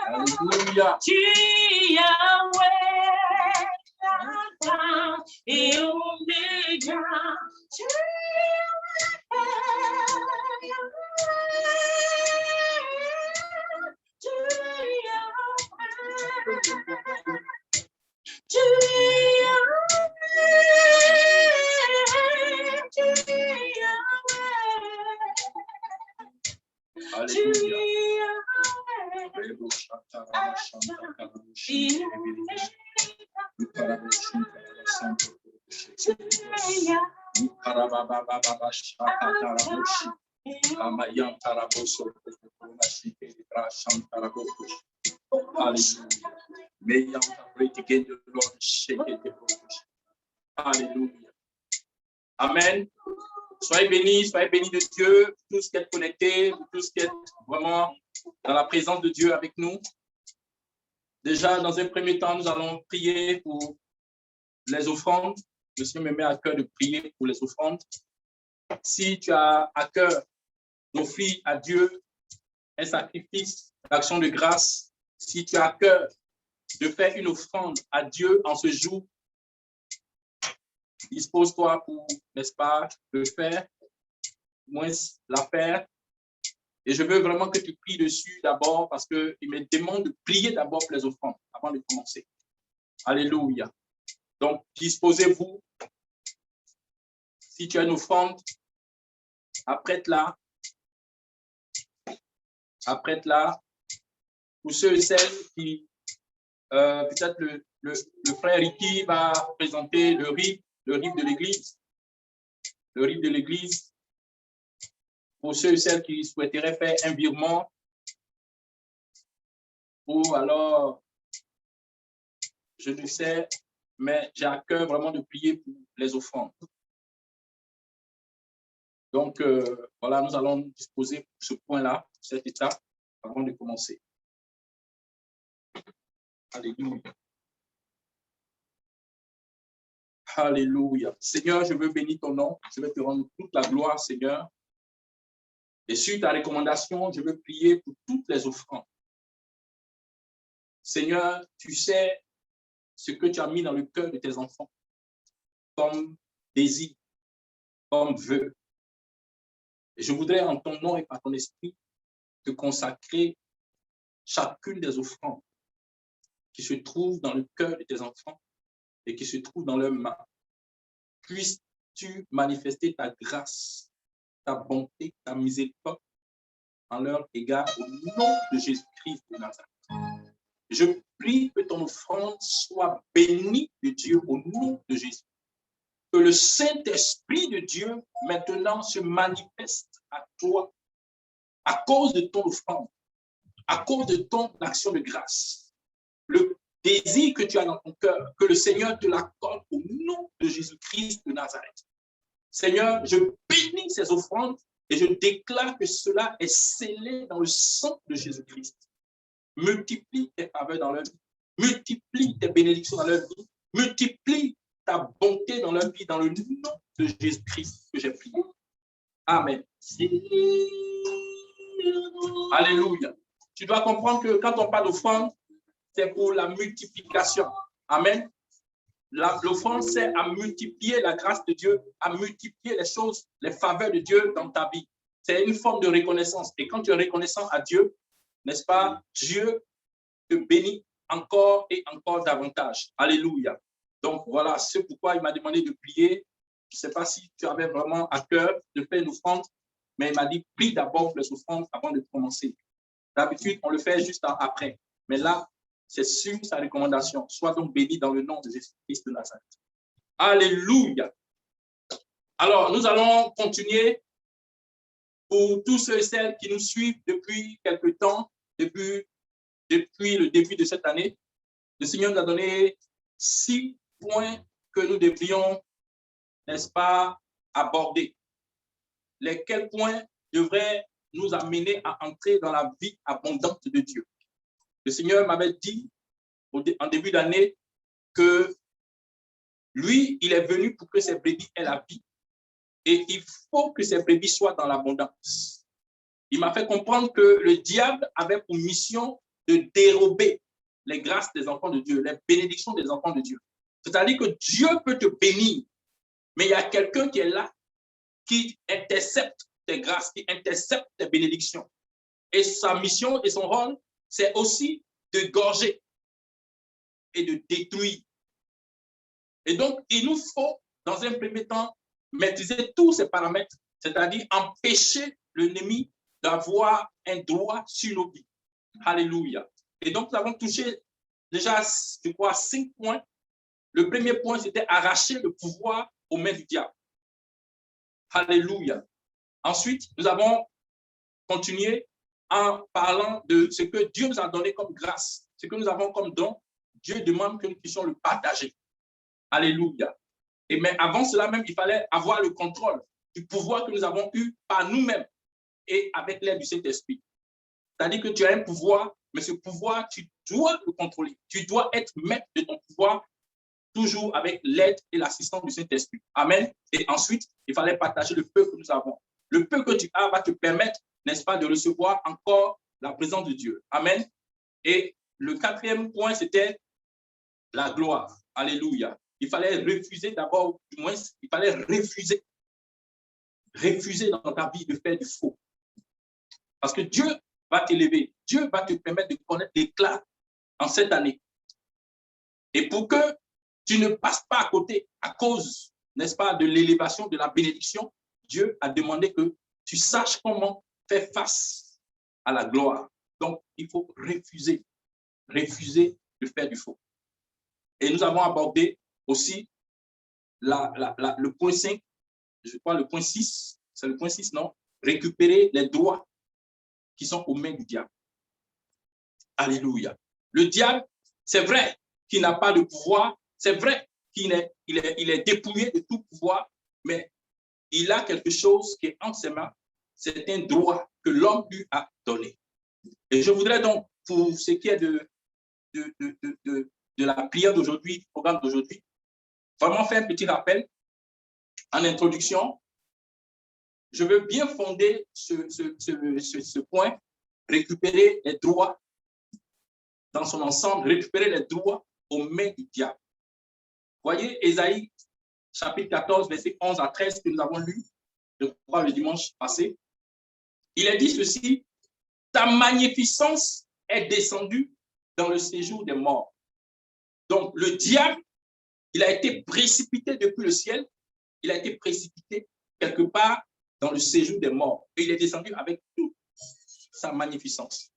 Alléluia. Tu Yahweh, Alpha et Oméga. Tu Alléluia. Amen. Soyez bénis de Dieu, tous qui êtes connectés, tous qui êtes vraiment dans la présence de Dieu avec nous. Déjà, dans un premier temps, nous allons prier pour les offrandes. Le Seigneur me met à cœur de prier pour les offrandes. Si tu as à cœur d'offrir à Dieu un sacrifice d'action de grâce, si tu as à cœur de faire une offrande à Dieu en ce jour, dispose-toi pour, n'est-ce pas, le faire, moins la faire. Et je veux vraiment que tu pries dessus d'abord parce qu'il me demande de prier d'abord pour les offrandes avant de commencer. Alléluia. Donc, disposez-vous. Si tu as une offrande, apprête-la. Apprête-la. Pour ceux et celles qui, peut-être le frère Ricky va présenter le riz de l'église. Le riz de l'église. Pour ceux et celles qui souhaiteraient faire un virement, ou alors, je ne sais, mais j'ai à cœur vraiment de prier pour les offrandes. Donc, voilà, nous allons disposer pour ce point-là, cet état, avant de commencer. Alléluia. Alléluia. Seigneur, je veux bénir ton nom. Je veux te rendre toute la gloire, Seigneur. Et sur ta recommandation, je veux prier pour toutes les offrandes. Seigneur, tu sais ce que tu as mis dans le cœur de tes enfants, comme désir, comme vœu. Et je voudrais, en ton nom et par ton esprit, te consacrer chacune des offrandes qui se trouvent dans le cœur de tes enfants et qui se trouvent dans leurs mains. Puisses-tu manifester ta grâce, ta bonté, ta miséricorde en leur égard au nom de Jésus-Christ de Nazareth. Je prie que ton offrande soit bénie de Dieu au nom de Jésus. Que le Saint-Esprit de Dieu maintenant se manifeste à toi à cause de ton offrande, à cause de ton action de grâce. Le désir que tu as dans ton cœur, que le Seigneur te l'accorde au nom de Jésus-Christ de Nazareth. Seigneur, je bénis ces offrandes et je déclare que cela est scellé dans le sang de Jésus-Christ. Multiplie tes faveurs dans leur vie, multiplie tes bénédictions dans leur vie, multiplie ta bonté dans leur vie, dans le nom de Jésus-Christ que j'ai prié. Amen. Alléluia. Tu dois comprendre que quand on parle d'offrande, c'est pour la multiplication. Amen. L'offrande, c'est à multiplier la grâce de Dieu, à multiplier les choses, les faveurs de Dieu dans ta vie. C'est une forme de reconnaissance. Et quand tu es reconnaissant à Dieu, n'est-ce pas, Dieu te bénit encore et encore davantage. Alléluia. Donc voilà, c'est pourquoi il m'a demandé de prier. Je ne sais pas si tu avais vraiment à cœur de faire une offrande, mais il m'a dit, prie d'abord pour les offrandes avant de commencer. D'habitude, on le fait juste après. Mais là, c'est sur sa recommandation. Sois donc béni dans le nom de Jésus-Christ de Nazareth. Alléluia. Alors, nous allons continuer pour tous ceux et celles qui nous suivent depuis quelque temps, depuis le début de cette année. Le Seigneur nous a donné 6 points que nous devrions, n'est-ce pas, aborder. Lesquels points devraient nous amener à entrer dans la vie abondante de Dieu. Le Seigneur m'avait dit en début d'année que lui, il est venu pour que ses brebis aient la vie et il faut que ses brebis soient dans l'abondance. Il m'a fait comprendre que le diable avait pour mission de dérober les grâces des enfants de Dieu, les bénédictions des enfants de Dieu. C'est-à-dire que Dieu peut te bénir, mais il y a quelqu'un qui est là, qui intercepte tes grâces, qui intercepte tes bénédictions. Et sa mission et son rôle, c'est aussi de gorger et de détruire. Et donc, il nous faut, dans un premier temps, maîtriser tous ces paramètres, c'est-à-dire empêcher l'ennemi d'avoir un droit sur nos vies. Alléluia. Et donc, nous avons touché déjà, je crois, 5 points. Le premier point, c'était arracher le pouvoir aux mains du diable. Alléluia. Ensuite, nous avons continué en parlant de ce que Dieu nous a donné comme grâce, ce que nous avons comme don. Dieu demande que nous puissions le partager. Alléluia. Et mais avant cela même, il fallait avoir le contrôle du pouvoir que nous avons eu par nous-mêmes et avec l'aide du Saint-Esprit. C'est-à-dire que tu as un pouvoir, mais ce pouvoir, tu dois le contrôler. Tu dois être maître de ton pouvoir, toujours avec l'aide et l'assistance du Saint-Esprit. Amen. Et ensuite, il fallait partager le peu que nous avons. Le peu que tu as va te permettre, n'est-ce pas, de recevoir encore la présence de Dieu. Amen. Et le 4e point, c'était la gloire. Alléluia. Il fallait refuser d'abord, du moins, il fallait refuser dans ta vie de faire du faux. Parce que Dieu va t'élever. Dieu va te permettre de connaître l'éclat en cette année. Et pour que tu ne passes pas à côté à cause, n'est-ce pas, de l'élévation, de la bénédiction, Dieu a demandé que tu saches comment faire face à la gloire. Donc, il faut refuser de faire du faux. Et nous avons abordé aussi le point 5, je crois le point 6, c'est le point 6, non? Récupérer les droits qui sont aux mains du diable. Alléluia. Le diable, c'est vrai qu'il n'a pas de pouvoir, c'est vrai qu'il est dépouillé de tout pouvoir, mais il a quelque chose qui est en ses mains, c'est un droit que l'homme lui a donné. Et je voudrais donc, pour ce qui est de la prière d'aujourd'hui, du programme d'aujourd'hui, vraiment faire un petit rappel en introduction. Je veux bien fonder ce point, récupérer les droits dans son ensemble, récupérer les droits aux mains du diable. Voyez, Ésaïe, chapitre 14, versets 11 à 13, que nous avons lu, je crois, le dimanche passé. Il est dit ceci: ta magnificence est descendue dans le séjour des morts. Donc, le diable, il a été précipité depuis le ciel, il a été précipité quelque part dans le séjour des morts. Et il est descendu avec toute sa magnificence.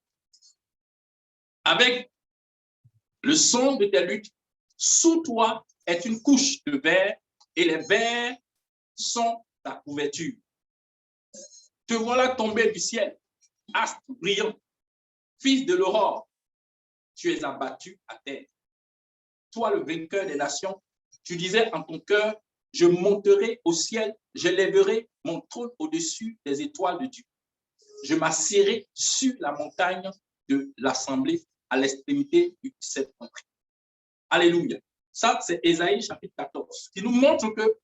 Avec le son de tes luttes, sous toi est une couche de verre, et les verres sont ta couverture. Te voilà tombé du ciel, astre brillant, fils de l'aurore, tu es abattu à terre. Toi, le vainqueur des nations, tu disais en ton cœur, je monterai au ciel, j'élèverai mon trône au-dessus des étoiles de Dieu. Je m'assiérai sur la montagne de l'assemblée à l'extrémité du septentrion. Alléluia. Ça, c'est Ésaïe chapitre 14, qui nous montre que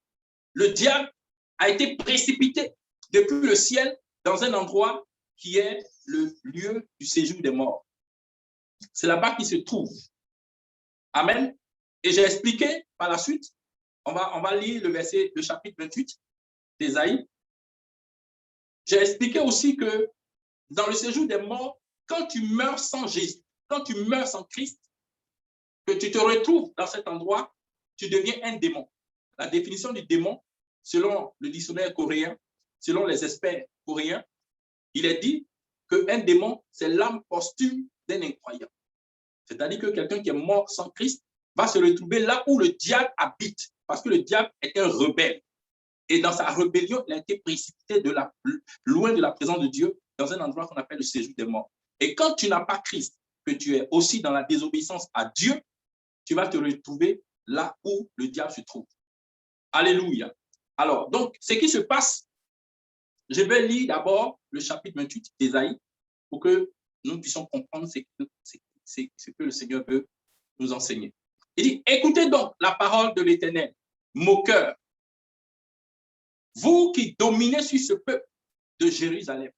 le diable a été précipité depuis le ciel dans un endroit qui est le lieu du séjour des morts. C'est là-bas qu'il se trouve. Amen. Et j'ai expliqué par la suite, on va lire le chapitre 28 d'Ésaïe. J'ai expliqué aussi que dans le séjour des morts, quand tu meurs sans Jésus, quand tu meurs sans Christ, que tu te retrouves dans cet endroit, tu deviens un démon. La définition du démon, selon le dictionnaire coréen, selon les experts coréens, il est dit qu'un démon, c'est l'âme posthume d'un incroyant. C'est-à-dire que quelqu'un qui est mort sans Christ va se retrouver là où le diable habite, parce que le diable est un rebelle. Et dans sa rébellion, il a été précipité loin de la présence de Dieu, dans un endroit qu'on appelle le séjour des morts. Et quand tu n'as pas Christ, que tu es aussi dans la désobéissance à Dieu, tu vas te retrouver là où le diable se trouve. Alléluia. Alors, donc, ce qui se passe, je vais lire d'abord le chapitre 28 d'Ésaïe pour que nous puissions comprendre ce que le Seigneur veut nous enseigner. Il dit, écoutez donc la parole de l'Éternel, moqueur, vous qui dominez sur ce peuple de Jérusalem.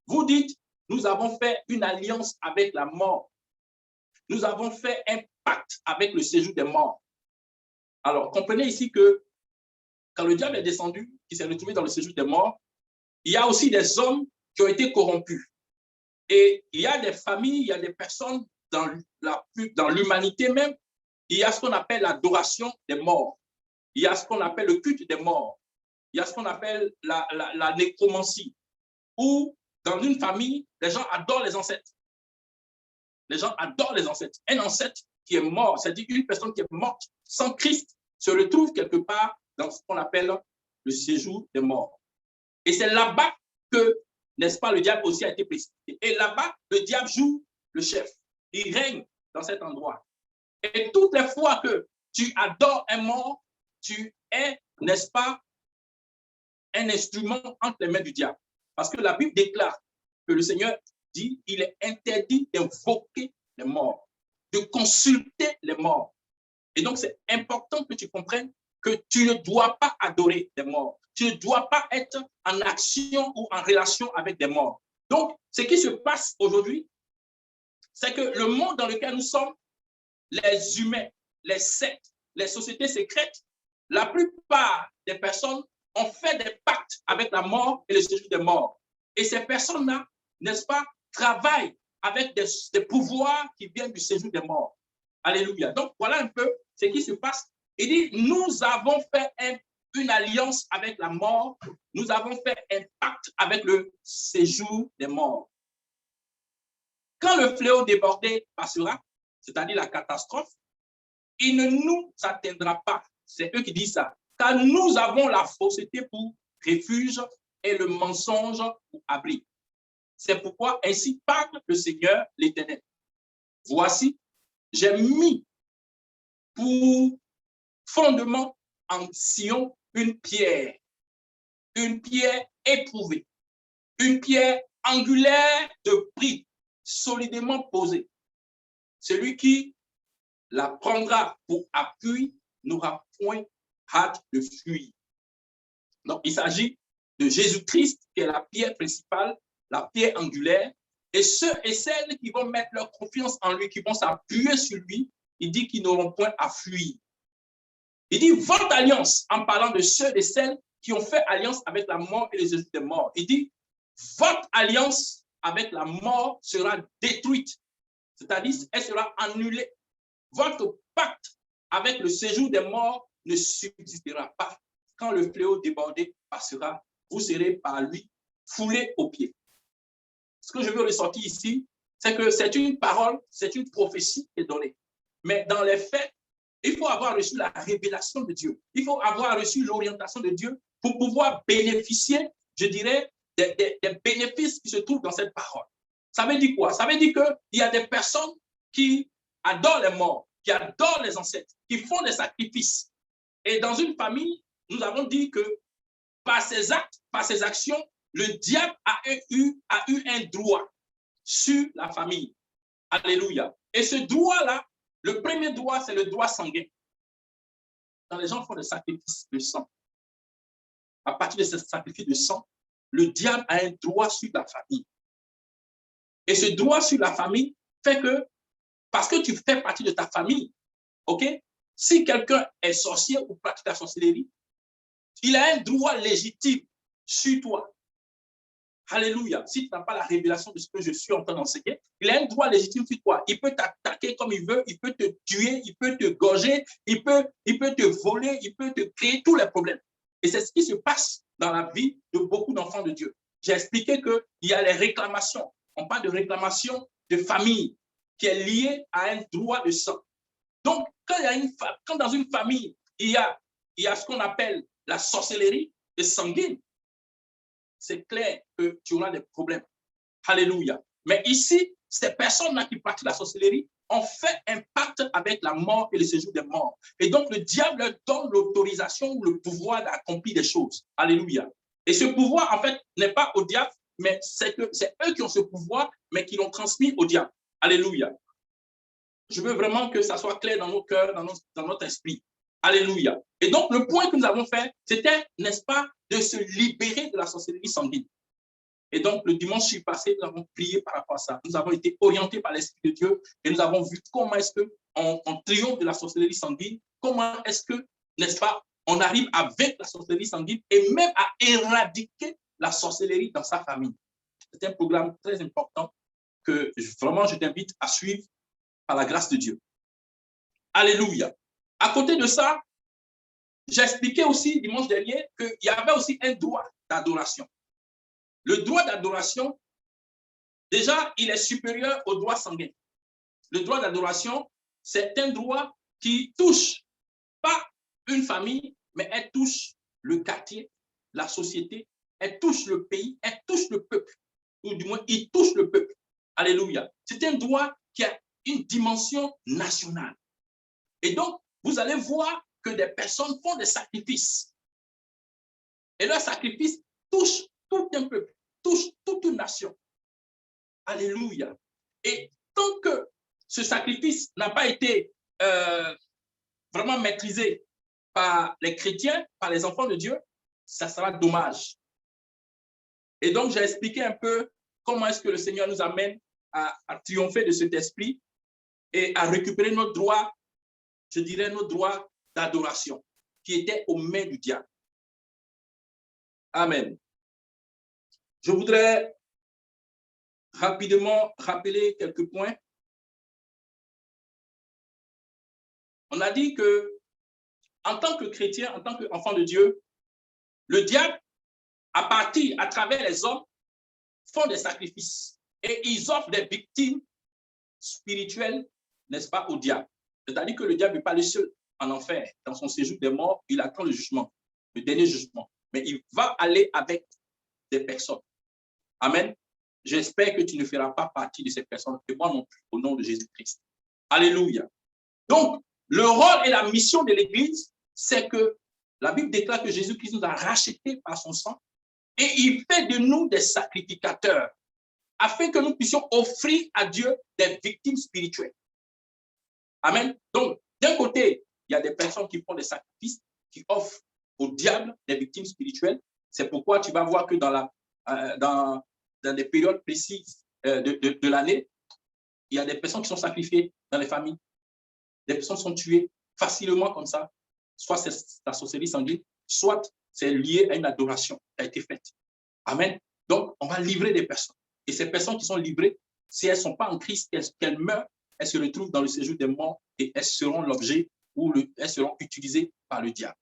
Vous dites, nous avons fait une alliance avec la mort. Nous avons fait un pacte avec le séjour des morts. Alors, comprenez ici que quand le diable est descendu, qui s'est retrouvé dans le séjour des morts, il y a aussi des hommes qui ont été corrompus. Et il y a des familles, il y a des personnes dans l'humanité même, il y a ce qu'on appelle l'adoration des morts. Il y a ce qu'on appelle le culte des morts. Il y a ce qu'on appelle la nécromancie, où dans une famille, les gens adorent les ancêtres. Les gens adorent les ancêtres. Un ancêtre qui est mort, c'est-à-dire une personne qui est morte sans Christ, se retrouve quelque part dans ce qu'on appelle le séjour des morts. Et c'est là-bas que, n'est-ce pas, le diable aussi a été précipité. Et là-bas, le diable joue le chef. Il règne dans cet endroit. Et toutes les fois que tu adores un mort, tu es, n'est-ce pas, un instrument entre les mains du diable. Parce que la Bible déclare que le Seigneur dit qu'il est interdit d'invoquer les morts, de consulter les morts. Et donc, c'est important que tu comprennes que tu ne dois pas adorer des morts. Tu ne dois pas être en action ou en relation avec des morts. Donc, ce qui se passe aujourd'hui, c'est que le monde dans lequel nous sommes, les humains, les sectes, les sociétés secrètes, la plupart des personnes ont fait des pactes avec la mort et le séjour des morts. Et ces personnes-là, n'est-ce pas, travaillent avec des pouvoirs qui viennent du séjour des morts. Alléluia. Donc, voilà un peu ce qui se passe. Il dit, nous avons fait une alliance avec la mort. Nous avons fait un pacte avec le séjour des morts. Quand le fléau débordé passera, c'est-à-dire la catastrophe, il ne nous atteindra pas. C'est eux qui disent ça. Car nous avons la fausseté pour refuge et le mensonge pour abri. C'est pourquoi ainsi parle le Seigneur l'Éternel. Voici, j'ai mis pour fondement en Sion une pierre éprouvée, une pierre angulaire de prix, solidement posée. Celui qui la prendra pour appui n'aura point hâte de fuir. Donc, il s'agit de Jésus-Christ, qui est la pierre principale, la pierre angulaire, et ceux et celles qui vont mettre leur confiance en lui, qui vont s'appuyer sur lui, il dit qu'ils n'auront point à fuir. Il dit votre alliance, en parlant de ceux et celles qui ont fait alliance avec la mort et les séjours des morts. Il dit votre alliance avec la mort sera détruite, c'est-à-dire elle sera annulée. Votre pacte avec le séjour des morts ne subsistera pas. Quand le fléau débordé passera, vous serez par lui foulés aux pieds. Ce que je veux ressortir ici, c'est que c'est une parole, c'est une prophétie qui est donnée. Mais dans les faits, il faut avoir reçu la révélation de Dieu. Il faut avoir reçu l'orientation de Dieu pour pouvoir bénéficier, je dirais, des bénéfices qui se trouvent dans cette parole. Ça veut dire quoi? Ça veut dire qu'il y a des personnes qui adorent les morts, qui adorent les ancêtres, qui font des sacrifices. Et dans une famille, nous avons dit que par ses actes, par ses actions, le diable a eu un droit sur la famille. Alléluia. Et ce droit-là, le premier droit, c'est le droit sanguin. Quand les gens font des sacrifices de sang, à partir de ce sacrifice de sang, le diable a un droit sur la famille. Et ce droit sur la famille fait que, parce que tu fais partie de ta famille, ok? Si quelqu'un est sorcier ou pratique la sorcellerie, il a un droit légitime sur toi. Alléluia. Si tu n'as pas la révélation de ce que je suis en train d'enseigner, il a un droit légitime sur toi. Il peut t'attaquer comme il veut, il peut te tuer, il peut te gorger, il peut te voler, il peut te créer tous les problèmes. Et c'est ce qui se passe dans la vie de beaucoup d'enfants de Dieu. J'ai expliqué qu'il y a les réclamations. On parle de réclamation de famille qui est liée à un droit de sang. Donc, quand dans une famille, il y a ce qu'on appelle la sorcellerie sanguine, c'est clair que tu auras des problèmes. Alléluia. Mais ici, ces personnes-là qui pratiquent la sorcellerie ont fait un pacte avec la mort et le séjour des morts. Et donc, le diable leur donne l'autorisation ou le pouvoir d'accomplir des choses. Alléluia. Et ce pouvoir, en fait, n'est pas au diable, mais c'est eux qui ont ce pouvoir, mais qui l'ont transmis au diable. Alléluia. Je veux vraiment que ça soit clair dans nos cœurs, dans notre esprit. Alléluia. Et donc, le point que nous avons fait, c'était, n'est-ce pas, de se libérer de la sorcellerie sanguine. Et donc, le dimanche passé, nous avons prié par rapport à ça. Nous avons été orientés par l'Esprit de Dieu et nous avons vu comment est-ce qu'on triomphe de la sorcellerie sanguine, comment est-ce que, n'est-ce pas, on arrive à vaincre la sorcellerie sanguine et même à éradiquer la sorcellerie dans sa famille. C'est un programme très important que vraiment je t'invite à suivre par la grâce de Dieu. Alléluia. À côté de ça, j'ai expliqué aussi dimanche dernier qu'il y avait aussi un droit d'adoration. Le droit d'adoration, déjà, il est supérieur au droit sanguin. Le droit d'adoration, c'est un droit qui touche pas une famille, mais elle touche le quartier, la société, elle touche le pays, elle touche le peuple. Ou du moins, il touche le peuple. Alléluia. C'est un droit qui a une dimension nationale. Et donc, vous allez voir que des personnes font des sacrifices. Et leurs sacrifices touchent tout un peuple, touchent toute une nation. Alléluia. Et tant que ce sacrifice n'a pas été vraiment maîtrisé par les chrétiens, par les enfants de Dieu, ça sera dommage. Et donc, j'ai expliqué un peu comment est-ce que le Seigneur nous amène à triompher de cet esprit et à récupérer notre droit, je dirais notre droit d'adoration, qui était aux mains du diable. Amen. Je voudrais rapidement rappeler quelques points. On a dit que, en tant que chrétien, en tant qu'enfant de Dieu, le diable, à travers les hommes, font des sacrifices et ils offrent des victimes spirituelles, n'est-ce pas, au diable. C'est-à-dire que le diable n'est pas le seul en enfer. Dans son séjour des morts, il attend le jugement, le dernier jugement. Mais il va aller avec des personnes. Amen. J'espère que tu ne feras pas partie de ces personnes, et moi non plus, au nom de Jésus-Christ. Alléluia. Donc, le rôle et la mission de l'Église, c'est que la Bible déclare que Jésus-Christ nous a rachetés par son sang et il fait de nous des sacrificateurs afin que nous puissions offrir à Dieu des victimes spirituelles. Amen. Donc, d'un côté, il y a des personnes qui font des sacrifices, qui offrent au diable des victimes spirituelles. C'est pourquoi tu vas voir que dans des périodes précises de l'année, il y a des personnes qui sont sacrifiées dans les familles. Des personnes sont tuées facilement comme ça. Soit c'est la sorcellerie sanguine, soit c'est lié à une adoration qui a été faite. Amen. Donc, on va livrer des personnes. Et ces personnes qui sont livrées, si elles ne sont pas en Christ, qu'elles meurent, elles se retrouvent dans le séjour des morts et elles seront l'objet ou elles seront utilisées par le diable.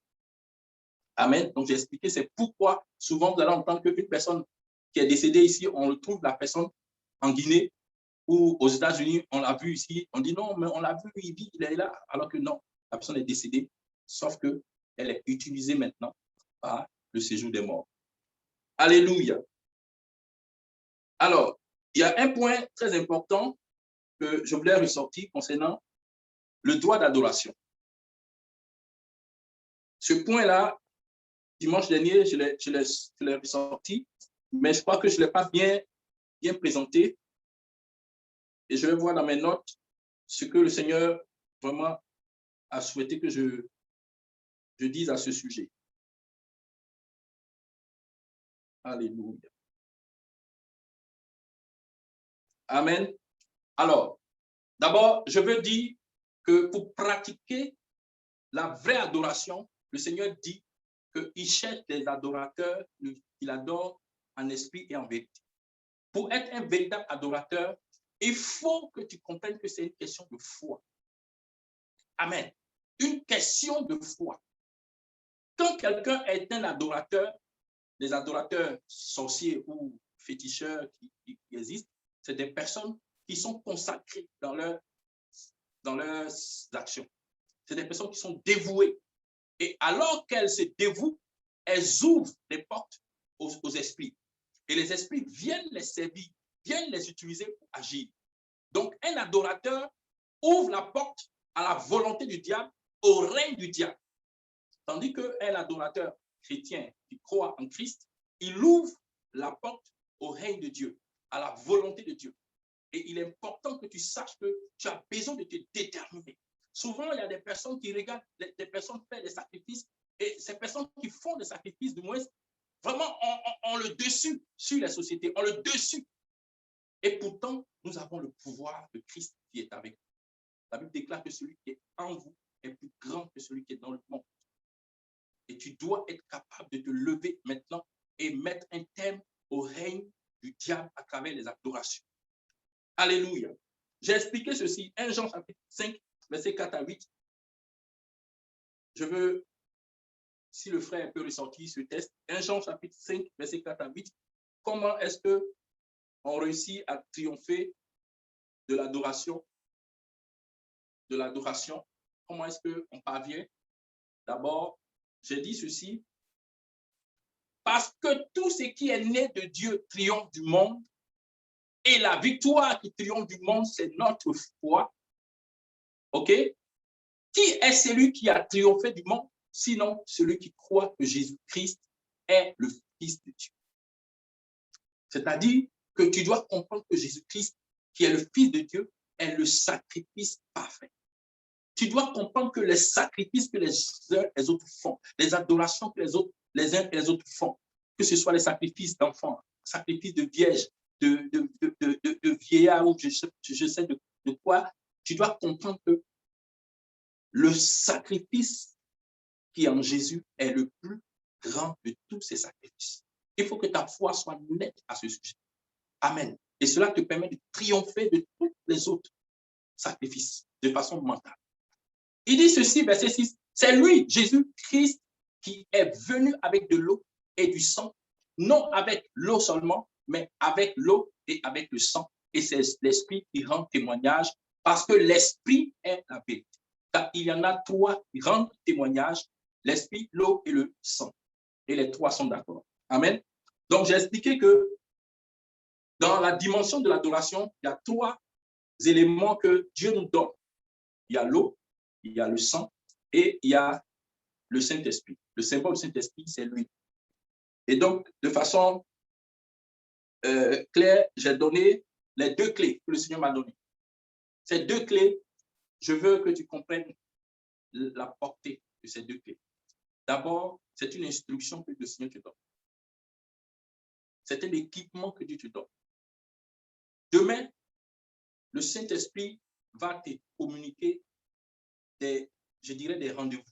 Amen. Donc, j'ai expliqué, c'est pourquoi souvent vous allez entendre qu'une personne qui est décédée ici, on retrouve la personne en Guinée ou aux États-Unis, on l'a vu ici, on dit non, mais on l'a vu, il vit, il est là, alors que non, la personne est décédée, sauf qu'elle est utilisée maintenant par le séjour des morts. Alléluia. Alors, il y a un point très important que je voulais ressortir concernant le droit d'adoration. Ce point-là, dimanche dernier, je l'ai ressorti, mais je crois que je ne l'ai pas bien présenté. Et je vais voir dans mes notes ce que le Seigneur vraiment a souhaité que je dise à ce sujet. Alléluia. Amen. Alors, d'abord, je veux dire que pour pratiquer la vraie adoration, le Seigneur dit qu'il cherche des adorateurs qu'il adore en esprit et en vérité. Pour être un véritable adorateur, il faut que tu comprennes que c'est une question de foi. Amen. Une question de foi. Quand quelqu'un est un adorateur, les adorateurs sorciers ou féticheurs qui existent, c'est des personnes qui sont consacrées dans leurs actions. C'est des personnes qui sont dévouées. Et alors qu'elles se dévouent, elles ouvrent les portes aux esprits. Et les esprits viennent les servir, viennent les utiliser pour agir. Donc, un adorateur ouvre la porte à la volonté du diable, au règne du diable. Tandis qu'un adorateur chrétien qui croit en Christ, il ouvre la porte au règne de Dieu, à la volonté de Dieu. Et il est important que tu saches que tu as besoin de te déterminer. Souvent, il y a des personnes qui regardent des personnes faire des sacrifices et ces personnes qui font des sacrifices, du moins, vraiment ont le dessus sur les sociétés, ont le dessus. Et pourtant, nous avons le pouvoir de Christ qui est avec nous. La Bible déclare que celui qui est en vous est plus grand que celui qui est dans le monde. Et tu dois être capable de te lever maintenant et mettre un terme au règne du diable à travers les adorations. Alléluia. J'ai expliqué ceci, 1 Jean chapitre 5, verset 4 à 8. Je veux, si le frère peut ressortir ce texte, 1 Jean chapitre 5, verset 4 à 8. Comment est-ce qu'on réussit à triompher de l'adoration? Comment est-ce qu'on parvient? D'abord, j'ai dit ceci, parce que tout ce qui est né de Dieu triomphe du monde, et la victoire qui triomphe du monde, c'est notre foi. OK? Qui est celui qui a triomphé du monde? Sinon, celui qui croit que Jésus-Christ est le Fils de Dieu. C'est-à-dire que tu dois comprendre que Jésus-Christ, qui est le Fils de Dieu, est le sacrifice parfait. Tu dois comprendre que les sacrifices que les uns et les autres font, les adorations que les uns et les autres font, que ce soit les sacrifices d'enfants, sacrifices de vierges, de vieillards ou je sais de quoi, tu dois comprendre que le sacrifice qui est en Jésus est le plus grand de tous ces sacrifices. Il faut que ta foi soit nette à ce sujet. Amen. Et cela te permet de triompher de tous les autres sacrifices de façon mentale. Il dit ceci, verset 6, c'est lui, Jésus-Christ, qui est venu avec de l'eau et du sang, non avec l'eau seulement, mais avec l'eau et avec le sang. Et c'est l'Esprit qui rend témoignage, parce que l'Esprit est la vérité. Car il y en a trois qui rendent témoignage, l'Esprit, l'eau et le sang. Et les trois sont d'accord. Amen. Donc, j'ai expliqué que dans la dimension de l'adoration, il y a trois éléments que Dieu nous donne. Il y a l'eau, il y a le sang et il y a le Saint-Esprit. Le symbole du Saint-Esprit, c'est lui. Et donc, de façon claire, j'ai donné les deux clés que le Seigneur m'a données. Ces deux clés, je veux que tu comprennes la portée de ces deux clés. D'abord, c'est une instruction que le Seigneur te donne. C'est un équipement que Dieu te donne. Demain, le Saint-Esprit va te communiquer des rendez-vous.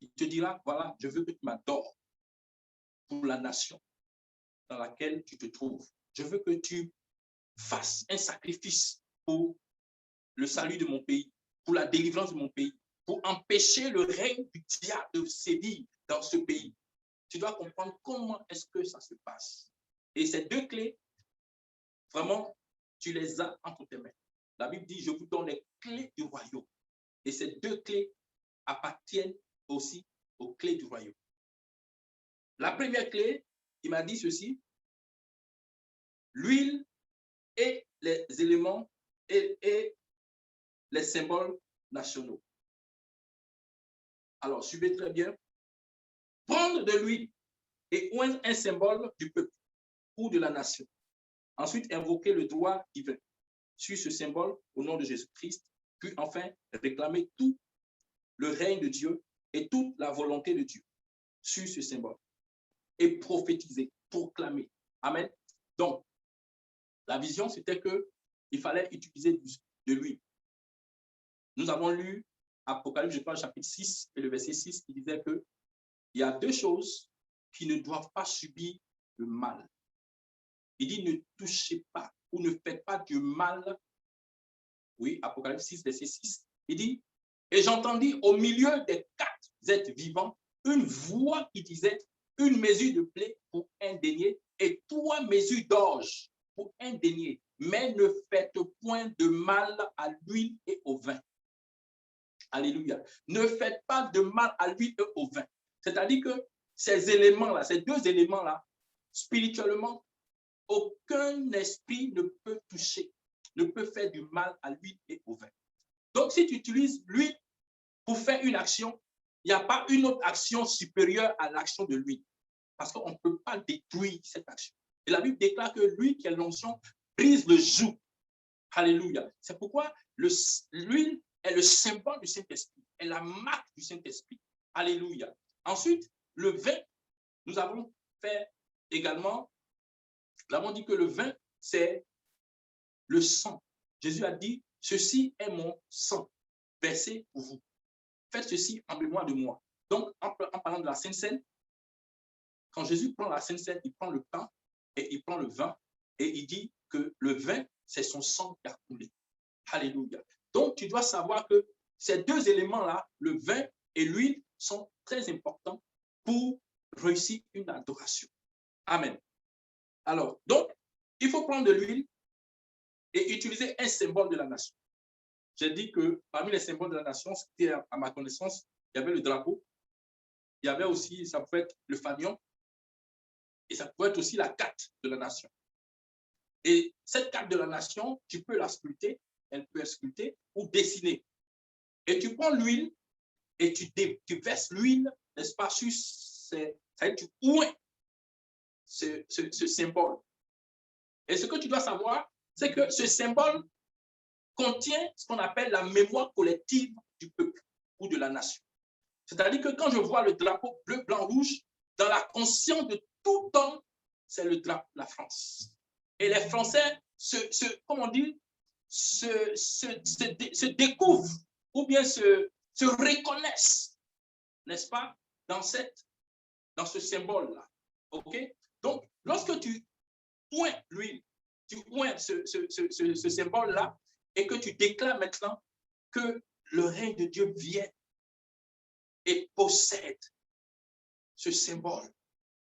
Il te dira, voilà, je veux que tu m'adores pour la nation dans laquelle tu te trouves. Je veux que tu fasses un sacrifice pour le salut de mon pays, pour la délivrance de mon pays, pour empêcher le règne du diable de sévir dans ce pays. Tu dois comprendre comment est-ce que ça se passe. Et ces deux clés, vraiment, tu les as entre tes mains. La Bible dit, je vous donne les clés du royaume. Et ces deux clés appartiennent aussi aux clés du royaume. La première clé, il m'a dit ceci, l'huile et les éléments et les symboles nationaux. Alors, suivez très bien. Prendre de l'huile et oindre un symbole du peuple ou de la nation. Ensuite, invoquer le droit divin sur ce symbole au nom de Jésus-Christ, puis enfin réclamer tout le règne de Dieu et toute la volonté de Dieu sur ce symbole. Et prophétiser, proclamer. Amen. Donc, la vision, c'était qu'il fallait utiliser de l'huile. Nous avons lu Apocalypse, je crois, chapitre 6 et le verset 6 qui disait qu'il y a deux choses qui ne doivent pas subir le mal. Il dit ne touchez pas ou ne faites pas du mal. Oui, Apocalypse 6, verset 6. Il dit, et j'entendis au milieu des quatre êtres vivants une voix qui disait, une mesure de blé pour un denier et 3 mesures d'orge pour un denier. Mais ne faites point de mal à l'huile et au vin. Alléluia. Ne faites pas de mal à l'huile et au vin. C'est-à-dire que ces éléments-là, ces deux éléments-là, spirituellement, aucun esprit ne peut toucher, ne peut faire du mal à l'huile et au vin. Donc, si tu utilises l'huile pour faire une action, il n'y a pas une autre action supérieure à l'action de l'huile. Parce qu'on ne peut pas détruire cette action. Et la Bible déclare que l'huile qui est l'onction brise le joug. Alléluia. C'est pourquoi l'huile est le symbole du Saint-Esprit, est la marque du Saint-Esprit. Alléluia. Ensuite, le vin Nous avons fait également, nous avons dit que le vin, c'est le sang. Jésus a dit, ceci est mon sang, versé pour vous. Faites ceci en mémoire de moi. Donc, en parlant de la Sainte Seine, quand Jésus prend la Sainte Seine, il prend le pain et il prend le vin et il dit que le vin, c'est son sang qui a coulé. Alléluia. Donc, tu dois savoir que ces deux éléments-là, le vin et l'huile, sont très importants pour réussir une adoration. Amen. Alors, donc, il faut prendre de l'huile et utiliser un symbole de la nation. J'ai dit que parmi les symboles de la nation, c'était à ma connaissance, il y avait le drapeau, il y avait aussi, ça pouvait être le fanion, et ça pouvait être aussi la carte de la nation. Et cette carte de la nation, tu peux la sculpter, elle peut être sculptée ou dessinée. Et tu prends l'huile et tu verses l'huile, n'est-ce pas, sur tu ouins ce symbole. Et ce que tu dois savoir, c'est que ce symbole contient ce qu'on appelle la mémoire collective du peuple ou de la nation. C'est-à-dire que quand je vois le drapeau bleu, blanc, rouge, dans la conscience de tout homme, c'est le drapeau de la France. Et les Français comment on dit, se découvrent ou bien se reconnaissent, n'est-ce pas, dans ce symbole-là. OK? Donc, lorsque tu oins l'huile, tu oins ce symbole-là et que tu déclares maintenant que le règne de Dieu vient et possède ce symbole,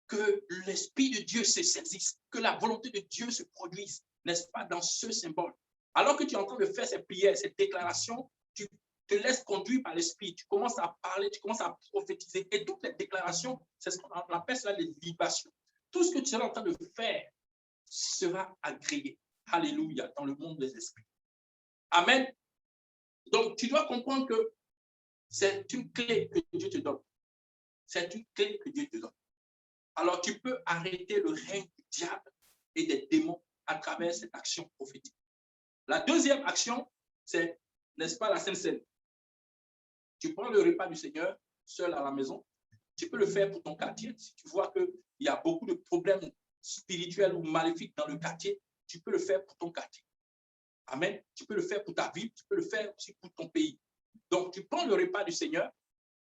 que l'Esprit de Dieu se saisisse, que la volonté de Dieu se produise, n'est-ce pas, dans ce symbole. Alors que tu es en train de faire ces prières, ces déclarations, tu te laisses conduire par l'Esprit, tu commences à parler, tu commences à prophétiser. Et toutes les déclarations, c'est ce qu'on appelle cela les libations. Tout ce que tu seras en train de faire sera agréé. Alléluia, dans le monde des esprits. Amen. Donc, tu dois comprendre que c'est une clé que Dieu te donne. C'est une clé que Dieu te donne. Alors, tu peux arrêter le règne du diable et des démons à travers cette action prophétique. La deuxième action, c'est, n'est-ce pas, la Sainte Seine. Tu prends le repas du Seigneur seul à la maison. Tu peux le faire pour ton quartier. Si tu vois qu'il y a beaucoup de problèmes spirituels ou maléfiques dans le quartier, tu peux le faire pour ton quartier. Amen. Tu peux le faire pour ta ville, tu peux le faire aussi pour ton pays. Donc, tu prends le repas du Seigneur.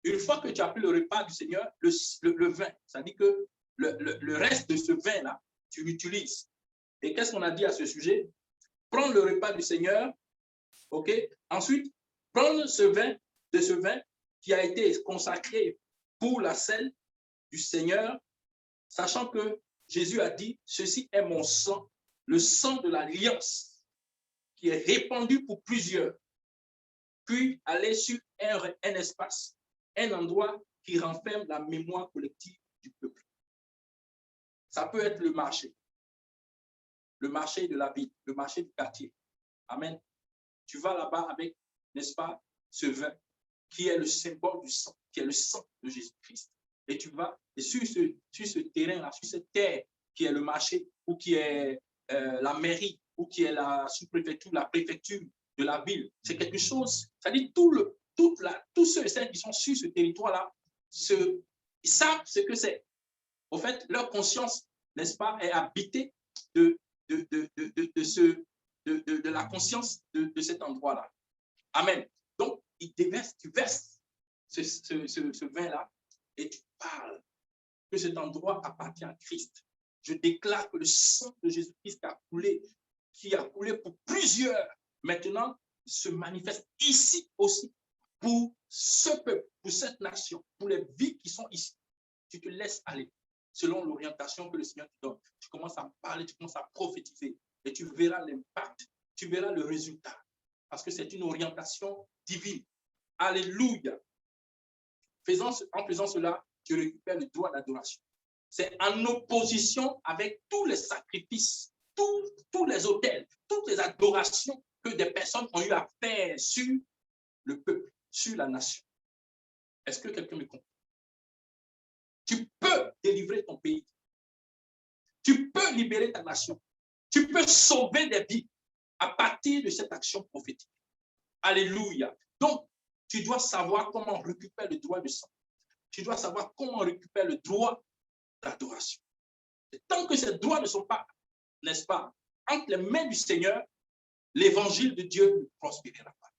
Une fois que tu as pris le repas du Seigneur, le vin, ça dit que le reste de ce vin-là, tu l'utilises. Et qu'est-ce qu'on a dit à ce sujet? Prendre le repas du Seigneur, ok? Ensuite, prendre de ce vin qui a été consacré pour la scène du Seigneur, sachant que Jésus a dit, ceci est mon sang, le sang de l'alliance, qui est répandu pour plusieurs. Puis aller sur un espace, un endroit qui renferme la mémoire collective du peuple. Ça peut être le marché de la ville, le marché du quartier. Amen. Tu vas là-bas avec, n'est-ce pas, ce vin qui est le symbole du sang, qui est le sang de Jésus-Christ. Et tu vas, et sur ce terrain-là, sur cette terre qui est le marché, ou qui est la mairie, ou qui est la sous-préfecture, la préfecture de la ville, c'est quelque chose, c'est-à-dire tous ceux et celles qui sont sur ce territoire-là, ils savent ce que c'est. Au fait, leur conscience, n'est-ce pas, est habitée de la conscience de cet endroit-là. Amen. Donc, tu verses ce vin-là et tu parles que cet endroit appartient à Christ. Je déclare que le sang de Jésus-Christ qui a coulé pour plusieurs, maintenant se manifeste ici aussi pour ce peuple, pour cette nation, pour les vies qui sont ici. Tu te laisses aller selon l'orientation que le Seigneur te donne. Tu commences à parler, tu commences à prophétiser et tu verras l'impact, tu verras le résultat parce que c'est une orientation divine. Alléluia. En faisant cela, tu récupères le droit d'adoration. C'est en opposition avec tous les sacrifices, tous les autels, toutes les adorations que des personnes ont eu à faire sur le peuple, sur la nation. Est-ce que quelqu'un me comprend? Tu peux délivrer ton pays. Tu peux libérer ta nation. Tu peux sauver des vies à partir de cette action prophétique. Alléluia. Donc, tu dois savoir comment récupérer le droit de sang. Tu dois savoir comment récupérer le droit d'adoration. Tant que ces droits ne sont pas, n'est-ce pas, entre les mains du Seigneur, l'évangile de Dieu ne prospérera pas.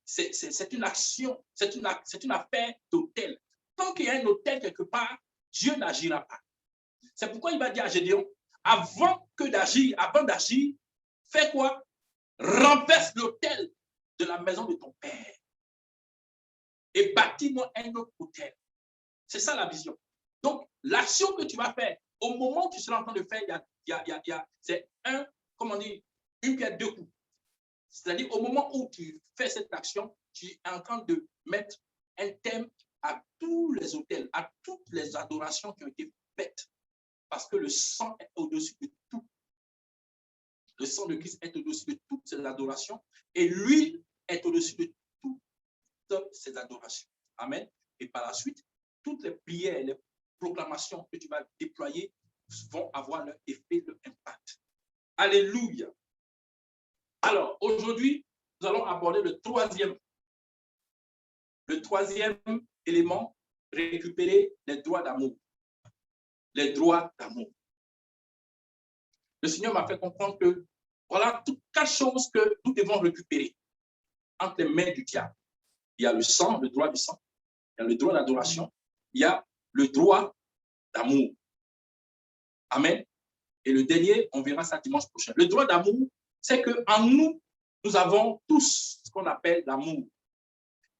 C'est une action, c'est une affaire d'autel. Tant qu'il y a un autel quelque part, Dieu n'agira pas. C'est pourquoi il va dire à Gédéon, avant d'agir, fais quoi? Renverse l'autel de la maison de ton père et bâtis-moi un autre autel. C'est ça la vision. Donc, l'action que tu vas faire, au moment où tu seras en train de faire, c'est une pierre deux coups. C'est-à-dire, au moment où tu fais cette action, tu es en train de mettre un thème à tous les autels, à toutes les adorations qui ont été faites. Parce que le sang est au-dessus de tout. Le sang de Christ est au-dessus de toutes ces adorations et l'huile est au-dessus de toutes ces adorations. Amen. Et par la suite, toutes les prières, les proclamations que tu vas déployer vont avoir leur effet, leur impact. Alléluia. Alors, aujourd'hui, nous allons aborder le troisième élément, récupérer les droits d'amour. Les droits d'amour. Le Seigneur m'a fait comprendre que voilà toutes quatre choses que nous devons récupérer entre les mains du diable. Il y a le sang, le droit du sang. Il y a le droit d'adoration. Il y a le droit d'amour. Amen. Et le dernier, on verra ça dimanche prochain. Le droit d'amour, c'est qu'en nous, nous avons tous ce qu'on appelle l'amour.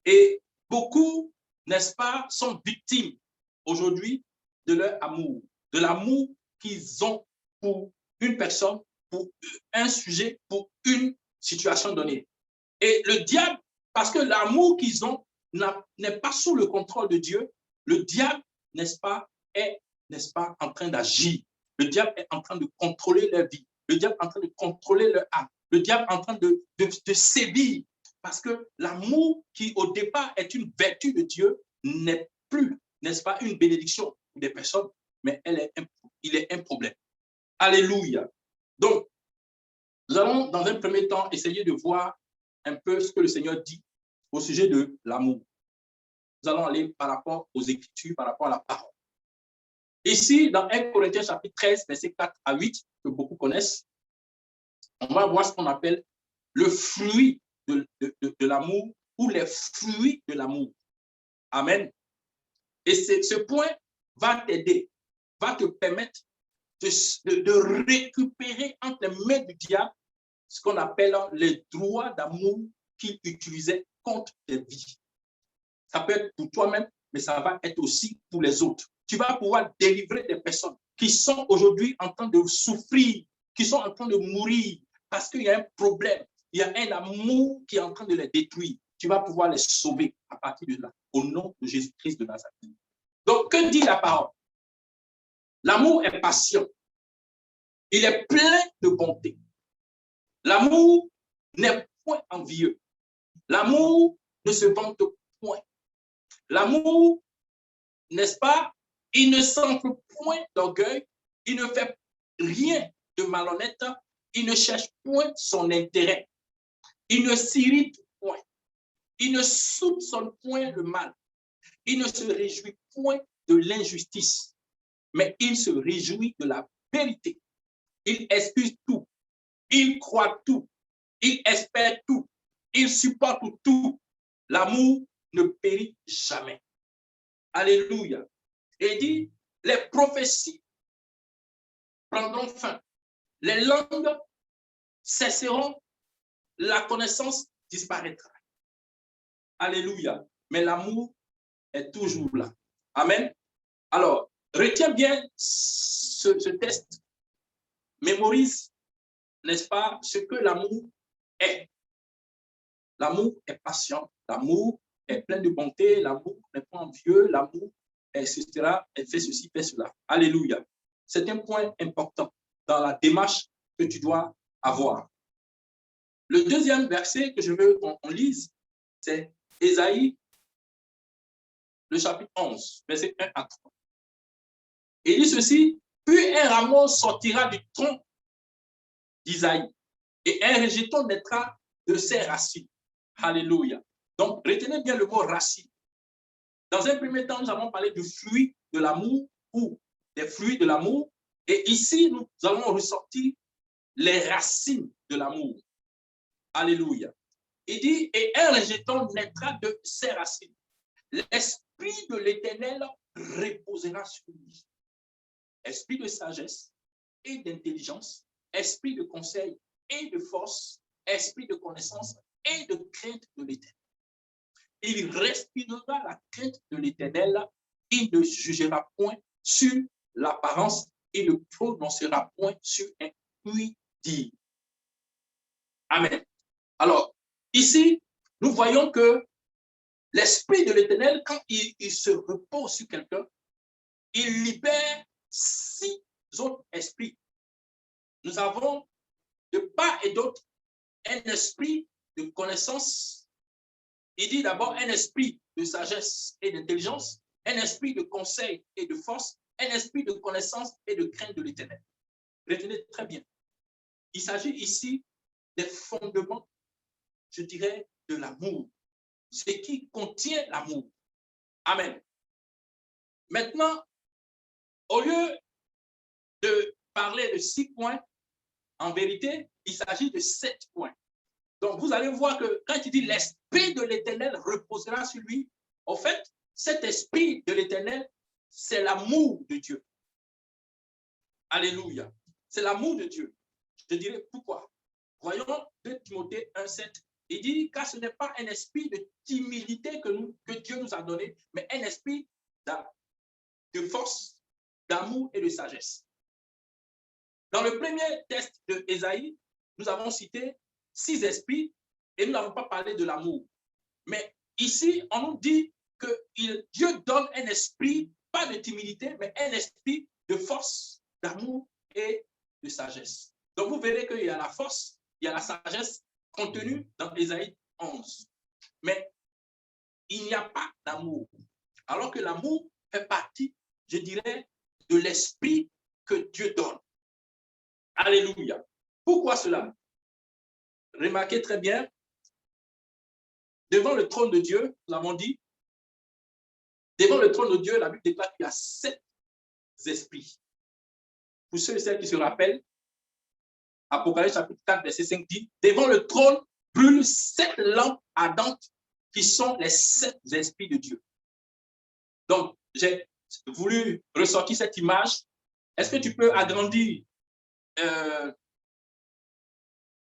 Et beaucoup, n'est-ce pas, sont victimes aujourd'hui de leur amour, de l'amour qu'ils ont pour une personne, pour un sujet, pour une situation donnée. Et le diable, parce que l'amour qu'ils ont n'est pas sous le contrôle de Dieu, le diable, n'est-ce pas, est, n'est-ce pas, en train d'agir. Le diable est en train de contrôler leur vie. Le diable est en train de contrôler leur âme. Le diable est en train de sévir. Parce que l'amour qui, au départ, est une vertu de Dieu, n'est plus, n'est-ce pas, une bénédiction pour des personnes, mais il est un problème. Alléluia. Donc, nous allons, dans un premier temps, essayer de voir un peu ce que le Seigneur dit au sujet de l'amour. Nous allons aller par rapport aux Écritures, par rapport à la parole. Ici, dans 1 Corinthiens chapitre 13, versets 4 à 8, que beaucoup connaissent, on va voir ce qu'on appelle le fruit de l'amour ou les fruits de l'amour. Amen. Et ce point va t'aider, va te permettre de récupérer entre les mains du diable ce qu'on appelle les droits d'amour qu'il utilisait contre tes vies. Ça peut être pour toi-même, mais ça va être aussi pour les autres. Tu vas pouvoir délivrer des personnes qui sont aujourd'hui en train de souffrir, qui sont en train de mourir parce qu'il y a un problème, il y a un amour qui est en train de les détruire. Tu vas pouvoir les sauver à partir de là, au nom de Jésus-Christ de Nazareth. Donc, que dit la parole? L'amour est patient. Il est plein de bonté. L'amour n'est point envieux. L'amour ne se vante point. L'amour, n'est-ce pas, il ne s'enfle point d'orgueil, il ne fait rien de malhonnête, il ne cherche point son intérêt, il ne s'irrite point, il ne soupçonne point le mal, il ne se réjouit point de l'injustice, mais il se réjouit de la vérité. Il excuse tout, il croit tout, il espère tout, il supporte tout. L'amour ne périt jamais. Alléluia. Et il dit, les prophéties prendront fin, les langues cesseront, la connaissance disparaîtra. Alléluia. Mais l'amour est toujours là. Amen. Alors, retiens bien ce texte. Mémorise, n'est-ce pas, ce que l'amour est. L'amour est patient, l'amour est plein de bonté, l'amour n'est pas envieux, l'amour, etc. Elle fait ceci, fait cela. Alléluia. C'est un point important dans la démarche que tu dois avoir. Le deuxième verset que je veux qu'on lise, c'est Ésaïe, le chapitre 11, verset 1 à 3. Il dit ceci, puis un rameau sortira du tronc d'Isaïe et un rejeton naîtra de ses racines. Alléluia. Donc, retenez bien le mot racine. Dans un premier temps, nous avons parlé du fruit de l'amour ou des fruits de l'amour. Et ici, nous allons ressortir les racines de l'amour. Alléluia. Il dit, et un rejeton naîtra de ses racines. L'esprit de l'Éternel reposera sur lui. Esprit de sagesse et d'intelligence, esprit de conseil et de force, esprit de connaissance et de crainte de l'Éternel. Il respirera la crainte de l'Éternel. Il ne jugera point sur l'apparence. Il ne prononcera point sur un oui-dire. Amen. Alors, ici, nous voyons que l'Esprit de l'Éternel, quand il se repose sur quelqu'un, il libère 6 autres esprits. Nous avons de part et d'autre un esprit de connaissance. Il dit d'abord un esprit de sagesse et d'intelligence, un esprit de conseil et de force, un esprit de connaissance et de crainte de l'Éternel. Retenez très bien. Il s'agit ici des fondements, je dirais, de l'amour. Ce qui contient l'amour. Amen. Maintenant, au lieu de parler de 6 points, en vérité, il s'agit de 7 points. Donc, vous allez voir que quand il dit l'Esprit de l'Éternel reposera sur lui, en fait, cet Esprit de l'Éternel, c'est l'amour de Dieu. Alléluia. C'est l'amour de Dieu. Je dirais pourquoi. Voyons 2 Timothée 1,7. Il dit, car ce n'est pas un esprit de timidité que Dieu nous a donné, mais un esprit de force, d'amour et de sagesse. Dans le premier texte de Ésaïe, nous avons cité 6 esprits et nous n'avons pas parlé de l'amour. Mais ici, on nous dit que Dieu donne un esprit, pas de timidité, mais un esprit de force, d'amour et de sagesse. Donc, vous verrez qu'il y a la force, il y a la sagesse contenue dans Ésaïe 11. Mais il n'y a pas d'amour. Alors que l'amour fait partie, je dirais, de l'esprit que Dieu donne. Alléluia. Pourquoi cela? Remarquez très bien, devant le trône de Dieu, nous l'avons dit, devant le trône de Dieu, la Bible déclare qu'il y a 7 esprits. Pour ceux et celles qui se rappellent, Apocalypse chapitre 4, verset 5 dit, devant le trône brûlent 7 lampes ardentes qui sont les 7 esprits de Dieu. Donc, j'ai voulu ressortir cette image. Est-ce que tu peux agrandir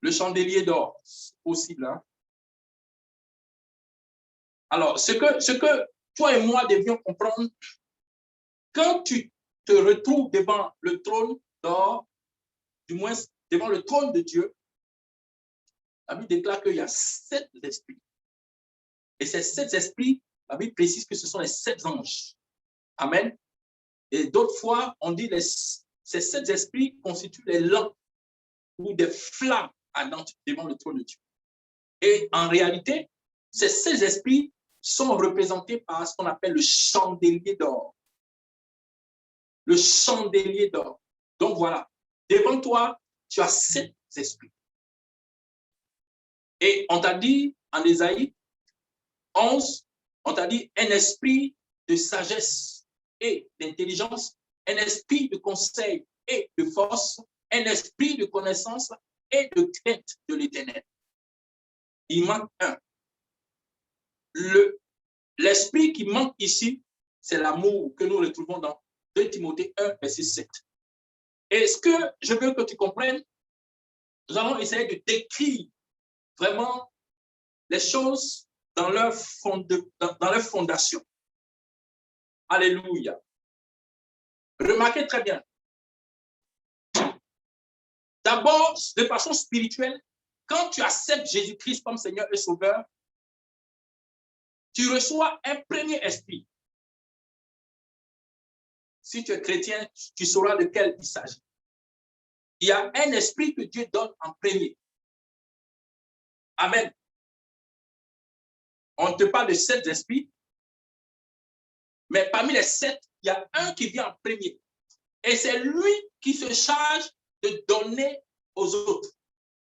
le chandelier d'or? C'est possible, hein? Alors, ce que toi et moi devions comprendre, quand tu te retrouves devant le trône d'or, du moins devant le trône de Dieu, la Bible déclare qu'il y a 7 esprits. Et ces 7 esprits, la Bible précise que ce sont les 7 anges. Amen. Et d'autres fois, on dit que ces 7 esprits constituent les lampes ou des flammes ardentes devant le trône de Dieu. Et en réalité, ces 7 esprits sont représentés par ce qu'on appelle le chandelier d'or. Le chandelier d'or. Donc voilà, devant toi, tu as 7 esprits. Et on t'a dit en Ésaïe 11, on t'a dit un esprit de sagesse et d'intelligence, un esprit de conseil et de force, un esprit de connaissance et de crainte de l'Éternel. Il manque un. L'esprit qui manque ici, c'est l'amour que nous retrouvons dans 2 Timothée 1, verset 7. Et ce que je veux que tu comprennes, nous allons essayer de décrire vraiment les choses dans leur fondation. Alléluia. Remarquez très bien. D'abord, de façon spirituelle, quand tu acceptes Jésus-Christ comme Seigneur et Sauveur, tu reçois un premier esprit. Si tu es chrétien, tu sauras de quel il s'agit. Il y a un esprit que Dieu donne en premier. Amen. On te parle de 7 esprits, mais parmi les 7, il y a un qui vient en premier. Et c'est lui qui se charge de donner aux autres,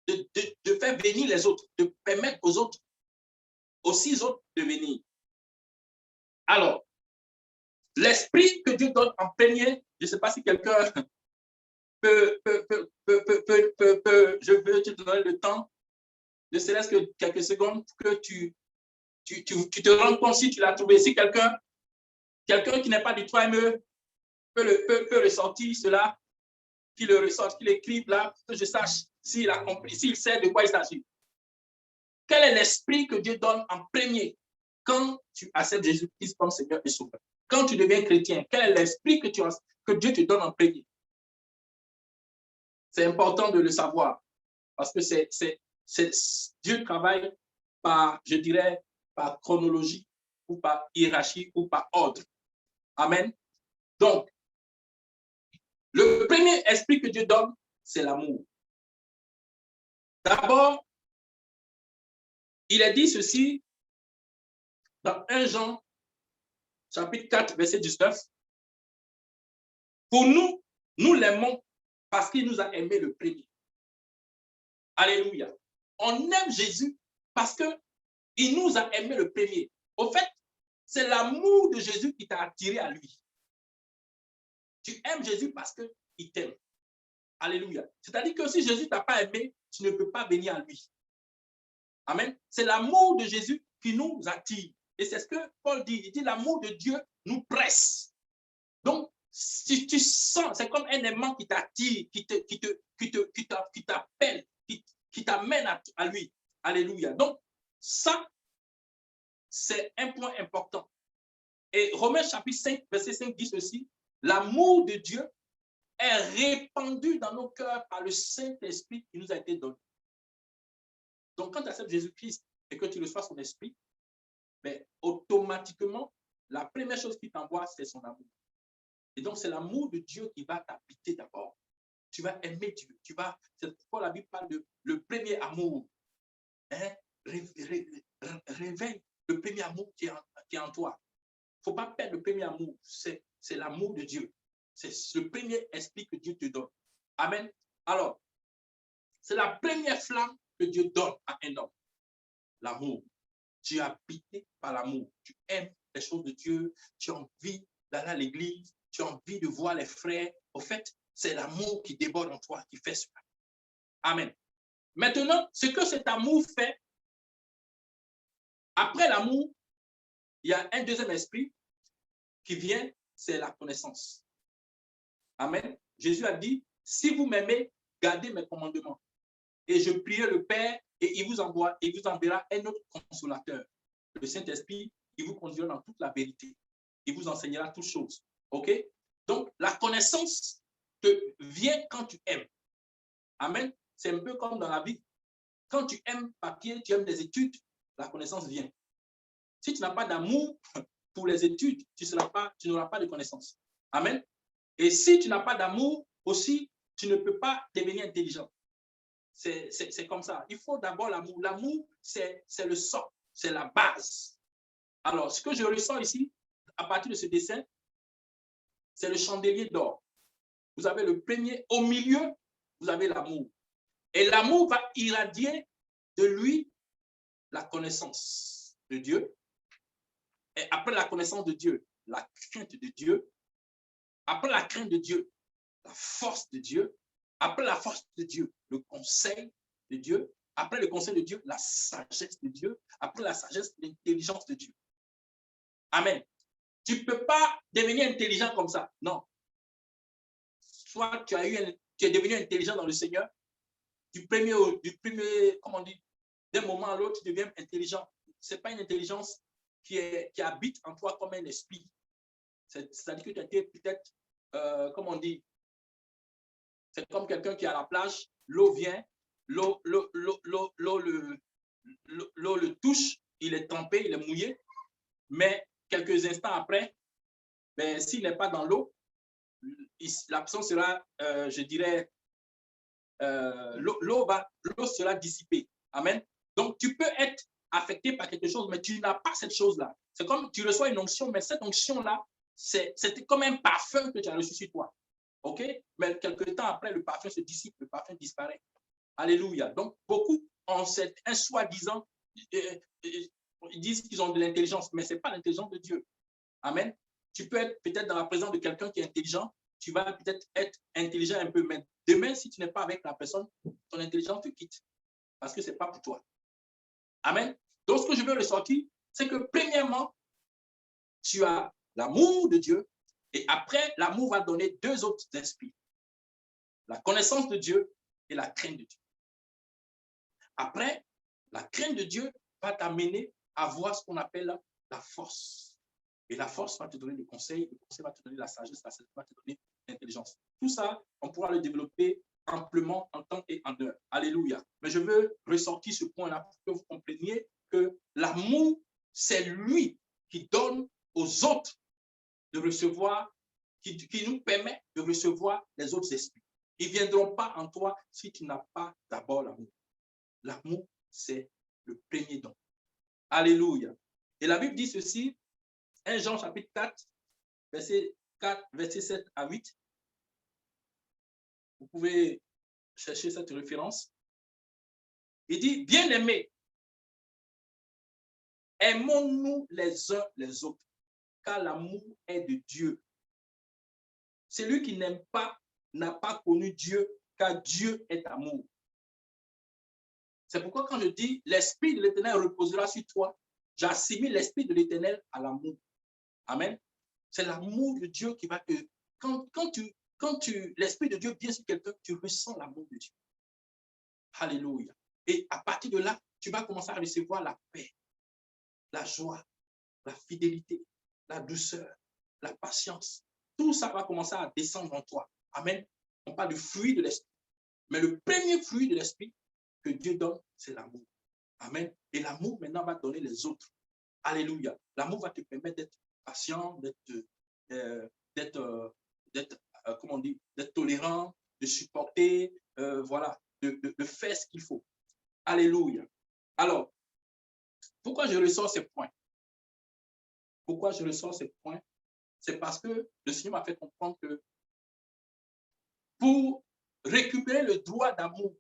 de faire venir les autres, de permettre aux autres, aux 6 autres de venir. Alors, l'esprit que Dieu donne en premier, je ne sais pas si quelqu'un je veux te donner le temps, ne serait-ce que quelques secondes, que tu te rends compte si tu l'as trouvé. Si quelqu'un qui n'est pas du 3ME peut ressortir cela, qu'il le ressorte, qu'il écrive là, que je sache s'il a compris, s'il sait de quoi il s'agit. Quel est l'esprit que Dieu donne en premier quand tu acceptes Jésus-Christ comme Seigneur et Sauveur? Quand tu deviens chrétien, quel est l'esprit que Dieu te donne en premier? C'est important de le savoir parce que Dieu travaille par, je dirais, par chronologie ou par hiérarchie ou par ordre. Amen. Donc, le premier esprit que Dieu donne, c'est l'amour. D'abord, il est dit ceci dans 1 Jean, chapitre 4, verset 19. Pour nous, nous l'aimons parce qu'il nous a aimés le premier. Alléluia. On aime Jésus parce qu'il nous a aimés le premier. Au fait, c'est l'amour de Jésus qui t'a attiré à lui. Tu aimes Jésus parce qu'il t'aime. Alléluia. C'est-à-dire que si Jésus ne t'a pas aimé, tu ne peux pas venir à lui. Amen. C'est l'amour de Jésus qui nous attire. Et c'est ce que Paul dit. Il dit l'amour de Dieu nous presse. Donc, si tu sens, c'est comme un aimant qui t'attire, qui t'appelle, qui t'amène à lui. Alléluia. Donc, ça, c'est un point important. Et Romains chapitre 5, verset 5 dit ceci, l'amour de Dieu est répandu dans nos cœurs par le Saint-Esprit qui nous a été donné. Donc, quand tu acceptes Jésus-Christ et que tu reçois son esprit, ben, automatiquement, la première chose qu'il t'envoie, c'est son amour. Et donc, c'est l'amour de Dieu qui va t'habiter d'abord. Tu vas aimer Dieu. C'est pourquoi la Bible parle de le premier amour. Hein? Réveille le premier amour qui est en toi. Il ne faut pas perdre le premier amour. C'est l'amour de Dieu. C'est le premier esprit que Dieu te donne. Amen. Alors, c'est la première flamme que Dieu donne à un homme. L'amour. Tu es habité par l'amour. Tu aimes les choses de Dieu. Tu as envie d'aller à l'église. Tu as envie de voir les frères. Au fait, c'est l'amour qui déborde en toi, qui fait cela. Amen. Maintenant, ce que cet amour fait, après l'amour, il y a un deuxième esprit qui vient, c'est la connaissance. Amen. Jésus a dit, si vous m'aimez, gardez mes commandements. Et je prierai le Père et il vous enverra un autre consolateur. Le Saint-Esprit, il vous conduira dans toute la vérité. Il vous enseignera toutes choses. OK? Donc, la connaissance te vient quand tu aimes. Amen. C'est un peu comme dans la vie. Quand tu aimes papier, tu aimes les études, la connaissance vient. Si tu n'as pas d'amour pour les études, tu n'auras pas de connaissance. Amen. Et si tu n'as pas d'amour aussi, tu ne peux pas devenir intelligent. C'est comme ça. Il faut d'abord l'amour. L'amour, c'est le socle, c'est la base. Alors, ce que je ressens ici, à partir de ce dessin, c'est le chandelier d'or. Vous avez le premier, au milieu, vous avez l'amour. Et l'amour va irradier de lui la connaissance de Dieu. Et après la connaissance de Dieu, la crainte de Dieu. Après la crainte de Dieu, la force de Dieu. Après la force de Dieu, le conseil de Dieu. Après le conseil de Dieu, la sagesse de Dieu. Après la sagesse, l'intelligence de Dieu. Amen. Tu ne peux pas devenir intelligent comme ça. Non. Soit tu es devenu intelligent dans le Seigneur, comment on dit, d'un moment à l'autre, tu deviens intelligent. Ce n'est pas une intelligence qui habite en toi comme un esprit. C'est-à-dire que tu as été peut-être, comment on dit, c'est comme quelqu'un qui est à la plage, l'eau vient, l'eau le touche, il est trempé, il est mouillé, mais quelques instants après, ben, s'il n'est pas dans l'eau, l'absence sera, je dirais, l'eau sera dissipée. Amen. Donc, tu peux être affecté par quelque chose, mais tu n'as pas cette chose-là. C'est comme tu reçois une onction, mais cette onction-là, c'était comme un parfum que tu as reçu sur toi. OK? Mais quelques temps après, le parfum se dissipe, le parfum disparaît. Alléluia. Donc, beaucoup ont un soi-disant, ils disent qu'ils ont de l'intelligence, mais ce n'est pas l'intelligence de Dieu. Amen. tu peux être peut-être dans la présence de quelqu'un qui est intelligent, tu vas peut-être être intelligent un peu, mais demain, si tu n'es pas avec la personne, ton intelligence te quitte parce que ce n'est pas pour toi. Amen. Donc, ce que je veux ressortir, c'est que premièrement, tu as l'amour de Dieu et après, l'amour va donner deux autres esprits. La connaissance de Dieu et la crainte de Dieu. Après, la crainte de Dieu va t'amener à voir ce qu'on appelle la force. Et la force va te donner le conseil va te donner la sagesse va te donner l'intelligence. Tout ça, on pourra le développer amplement en temps et en heure. Alléluia. Mais je veux ressortir ce point-là pour que vous compreniez que l'amour, c'est lui qui donne aux autres de recevoir, qui nous permet de recevoir les autres esprits. Ils ne viendront pas en toi si tu n'as pas d'abord l'amour. L'amour, c'est le premier don. Alléluia. Et la Bible dit ceci, 1 Jean chapitre 4, verset 7 à 8. Vous pouvez chercher cette référence. Il dit, bien-aimés, aimons-nous les uns les autres, car l'amour est de Dieu. Celui qui n'aime pas n'a pas connu Dieu, car Dieu est amour. C'est pourquoi quand je dis l'Esprit de l'Éternel reposera sur toi, j'assimile l'Esprit de l'Éternel à l'amour. Amen. C'est l'amour de Dieu qui va te... Quand l'Esprit de Dieu vient sur quelqu'un, tu ressens l'amour de Dieu. Alléluia. Et à partir de là, tu vas commencer à recevoir la paix, la joie, la fidélité, la douceur, la patience. Tout ça va commencer à descendre en toi. Amen. On parle du fruit de l'Esprit. Mais le premier fruit de l'Esprit que Dieu donne, c'est l'amour. Amen. Et l'amour, maintenant, va donner les autres. Alléluia. L'amour va te permettre d'être patient, comment on dit, d'être tolérant, de supporter, voilà, de faire ce qu'il faut. Alléluia. Alors, pourquoi je ressors ces points? Pourquoi je ressors ces points? C'est parce que le Seigneur m'a fait comprendre que pour récupérer le droit d'amour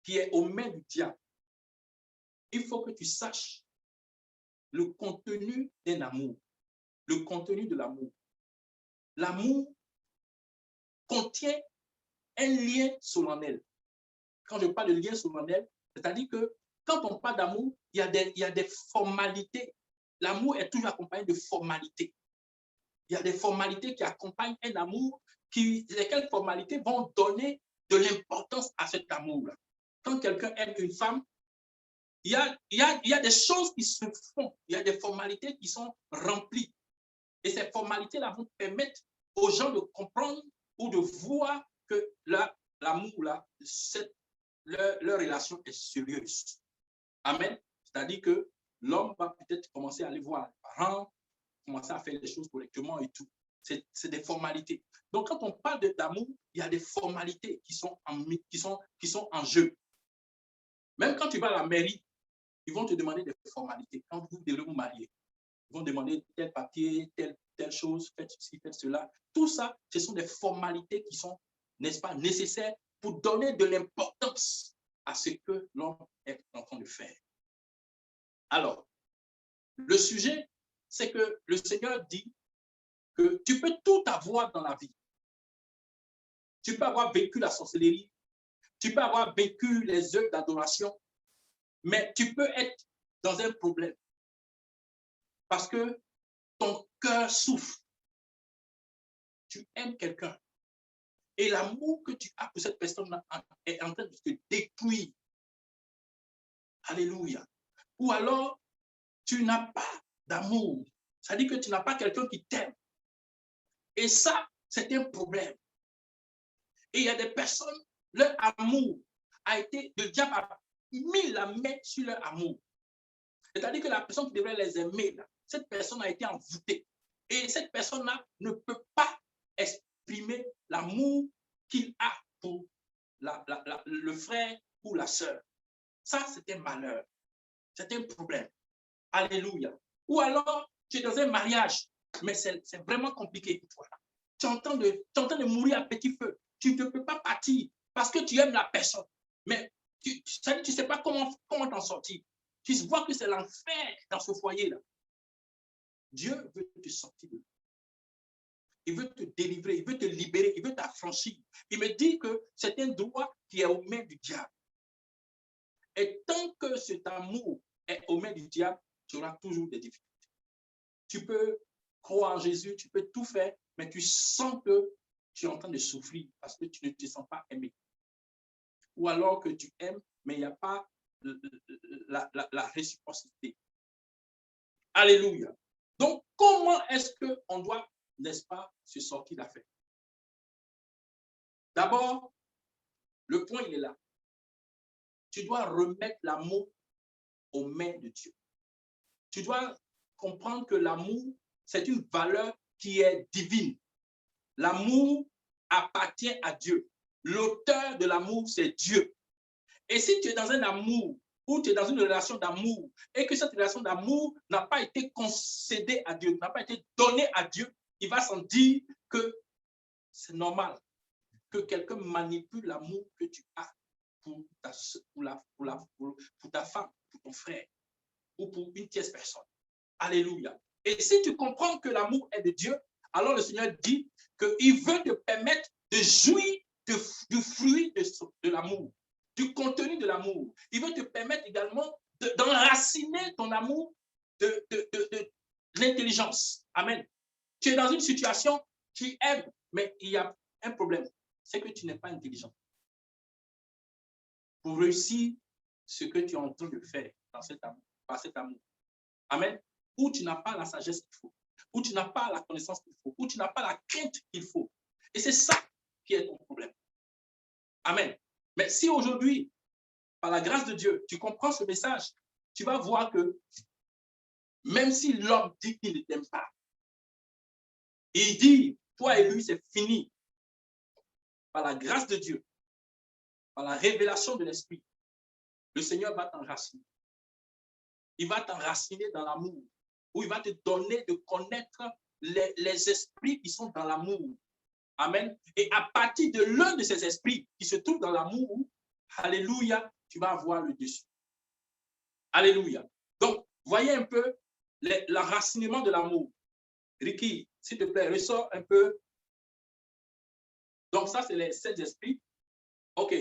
qui est aux mains du diable, il faut que tu saches le contenu d'un amour, le contenu de l'amour. L'amour contient un lien solennel. Quand je parle de lien solennel, c'est-à-dire que quand on parle d'amour, il y a des formalités. L'amour est toujours accompagné de formalités. Il y a des formalités qui accompagnent un amour, lesquelles formalités vont donner de l'importance à cet amour-là. Quand quelqu'un aime une femme, il y a des choses qui se font, il y a des formalités qui sont remplies. Et ces formalités-là vont permettre aux gens de comprendre ou de voir que l'amour-là, leur relation est sérieuse. Amen. C'est-à-dire que l'homme va peut-être commencer à aller voir les parents, commencer à faire les choses correctement et tout. C'est des formalités. Donc, quand on parle d'amour, il y a des formalités qui sont en jeu. Même quand tu vas à la mairie, ils vont te demander des formalités. Quand vous devez vous marier, ils vont demander tel papier, telle chose, faites ceci, faites cela. Tout ça, ce sont des formalités qui sont, n'est-ce pas, nécessaires pour donner de l'importance à ce que l'homme est en train de faire. Alors, le sujet, c'est que le Seigneur dit que tu peux tout avoir dans la vie. Tu peux avoir vécu la sorcellerie, tu peux avoir vécu les œuvres d'adoration, mais tu peux être dans un problème parce que ton cœur souffre. Tu aimes quelqu'un et l'amour que tu as pour cette personne est en train de te détruire. Alléluia. Ou alors, tu n'as pas d'amour. Ça dit que tu n'as pas quelqu'un qui t'aime. Et ça, c'est un problème. Et il y a des personnes, leur amour a été, le diable a mis la main sur leur amour. C'est-à-dire que la personne qui devrait les aimer, là, cette personne a été envoûtée. Et cette personne-là ne peut pas exprimer l'amour qu'il a pour le frère ou la sœur. Ça, c'est un malheur. C'est un problème. Alléluia. Ou alors, tu es dans un mariage, mais c'est vraiment compliqué pour toi. Tu es en train de mourir à petit feu. Tu ne peux pas partir parce que tu aimes la personne. Mais tu ne sais pas comment t'en sortir. Tu vois que c'est l'enfer dans ce foyer-là. Dieu veut te sortir de là. Il veut te délivrer, il veut te libérer, il veut t'affranchir. Il me dit que c'est un droit qui est aux mains du diable. Et tant que cet amour est aux mains du diable, tu auras toujours des difficultés. Tu peux croire en Jésus, tu peux tout faire, mais tu sens que tu es en train de souffrir parce que tu ne te sens pas aimé. Ou alors que tu aimes, mais il n'y a pas la réciprocité. Alléluia. Donc, comment est-ce qu'on doit, n'est-ce pas, se sortir d'affaire? D'abord, le point, il est là. Tu dois remettre l'amour aux mains de Dieu. Tu dois comprendre que l'amour, c'est une valeur qui est divine. L'amour appartient à Dieu. L'auteur de l'amour, c'est Dieu. Et si tu es dans un amour, ou tu es dans une relation d'amour, et que cette relation d'amour n'a pas été concédée à Dieu, n'a pas été donnée à Dieu, il va s'en dire que c'est normal que quelqu'un manipule l'amour que tu as pour ta femme, pour ton frère, ou pour une tierce personne. Alléluia. Et si tu comprends que l'amour est de Dieu, alors le Seigneur dit qu'il veut te permettre de jouir du fruit de l'amour, du contenu de l'amour. Il veut te permettre également d'enraciner ton amour de l'intelligence. Amen. Tu es dans une situation qui aime, mais il y a un problème. C'est que tu n'es pas intelligent. Pour réussir ce que tu es en train de faire dans cet amour, par cet amour. Amen. Où tu n'as pas la sagesse qu'il faut, où tu n'as pas la connaissance qu'il faut, où tu n'as pas la crainte qu'il faut. Et c'est ça qui est ton problème. Amen. Mais si aujourd'hui, par la grâce de Dieu, tu comprends ce message, tu vas voir que même si l'homme dit qu'il ne t'aime pas, il dit, toi et lui, c'est fini. Par la grâce de Dieu, par la révélation de l'Esprit, le Seigneur va t'enraciner. Il va t'enraciner dans l'amour, où il va te donner de connaître les esprits qui sont dans l'amour. Amen. Et à partir de l'un de ces esprits qui se trouve dans l'amour, alléluia, tu vas avoir le dessus. Alléluia. Donc, voyez un peu l'enracinement de l'amour. Ricky, s'il te plaît, ressort un peu. Donc, ça, c'est les 7 esprits. OK.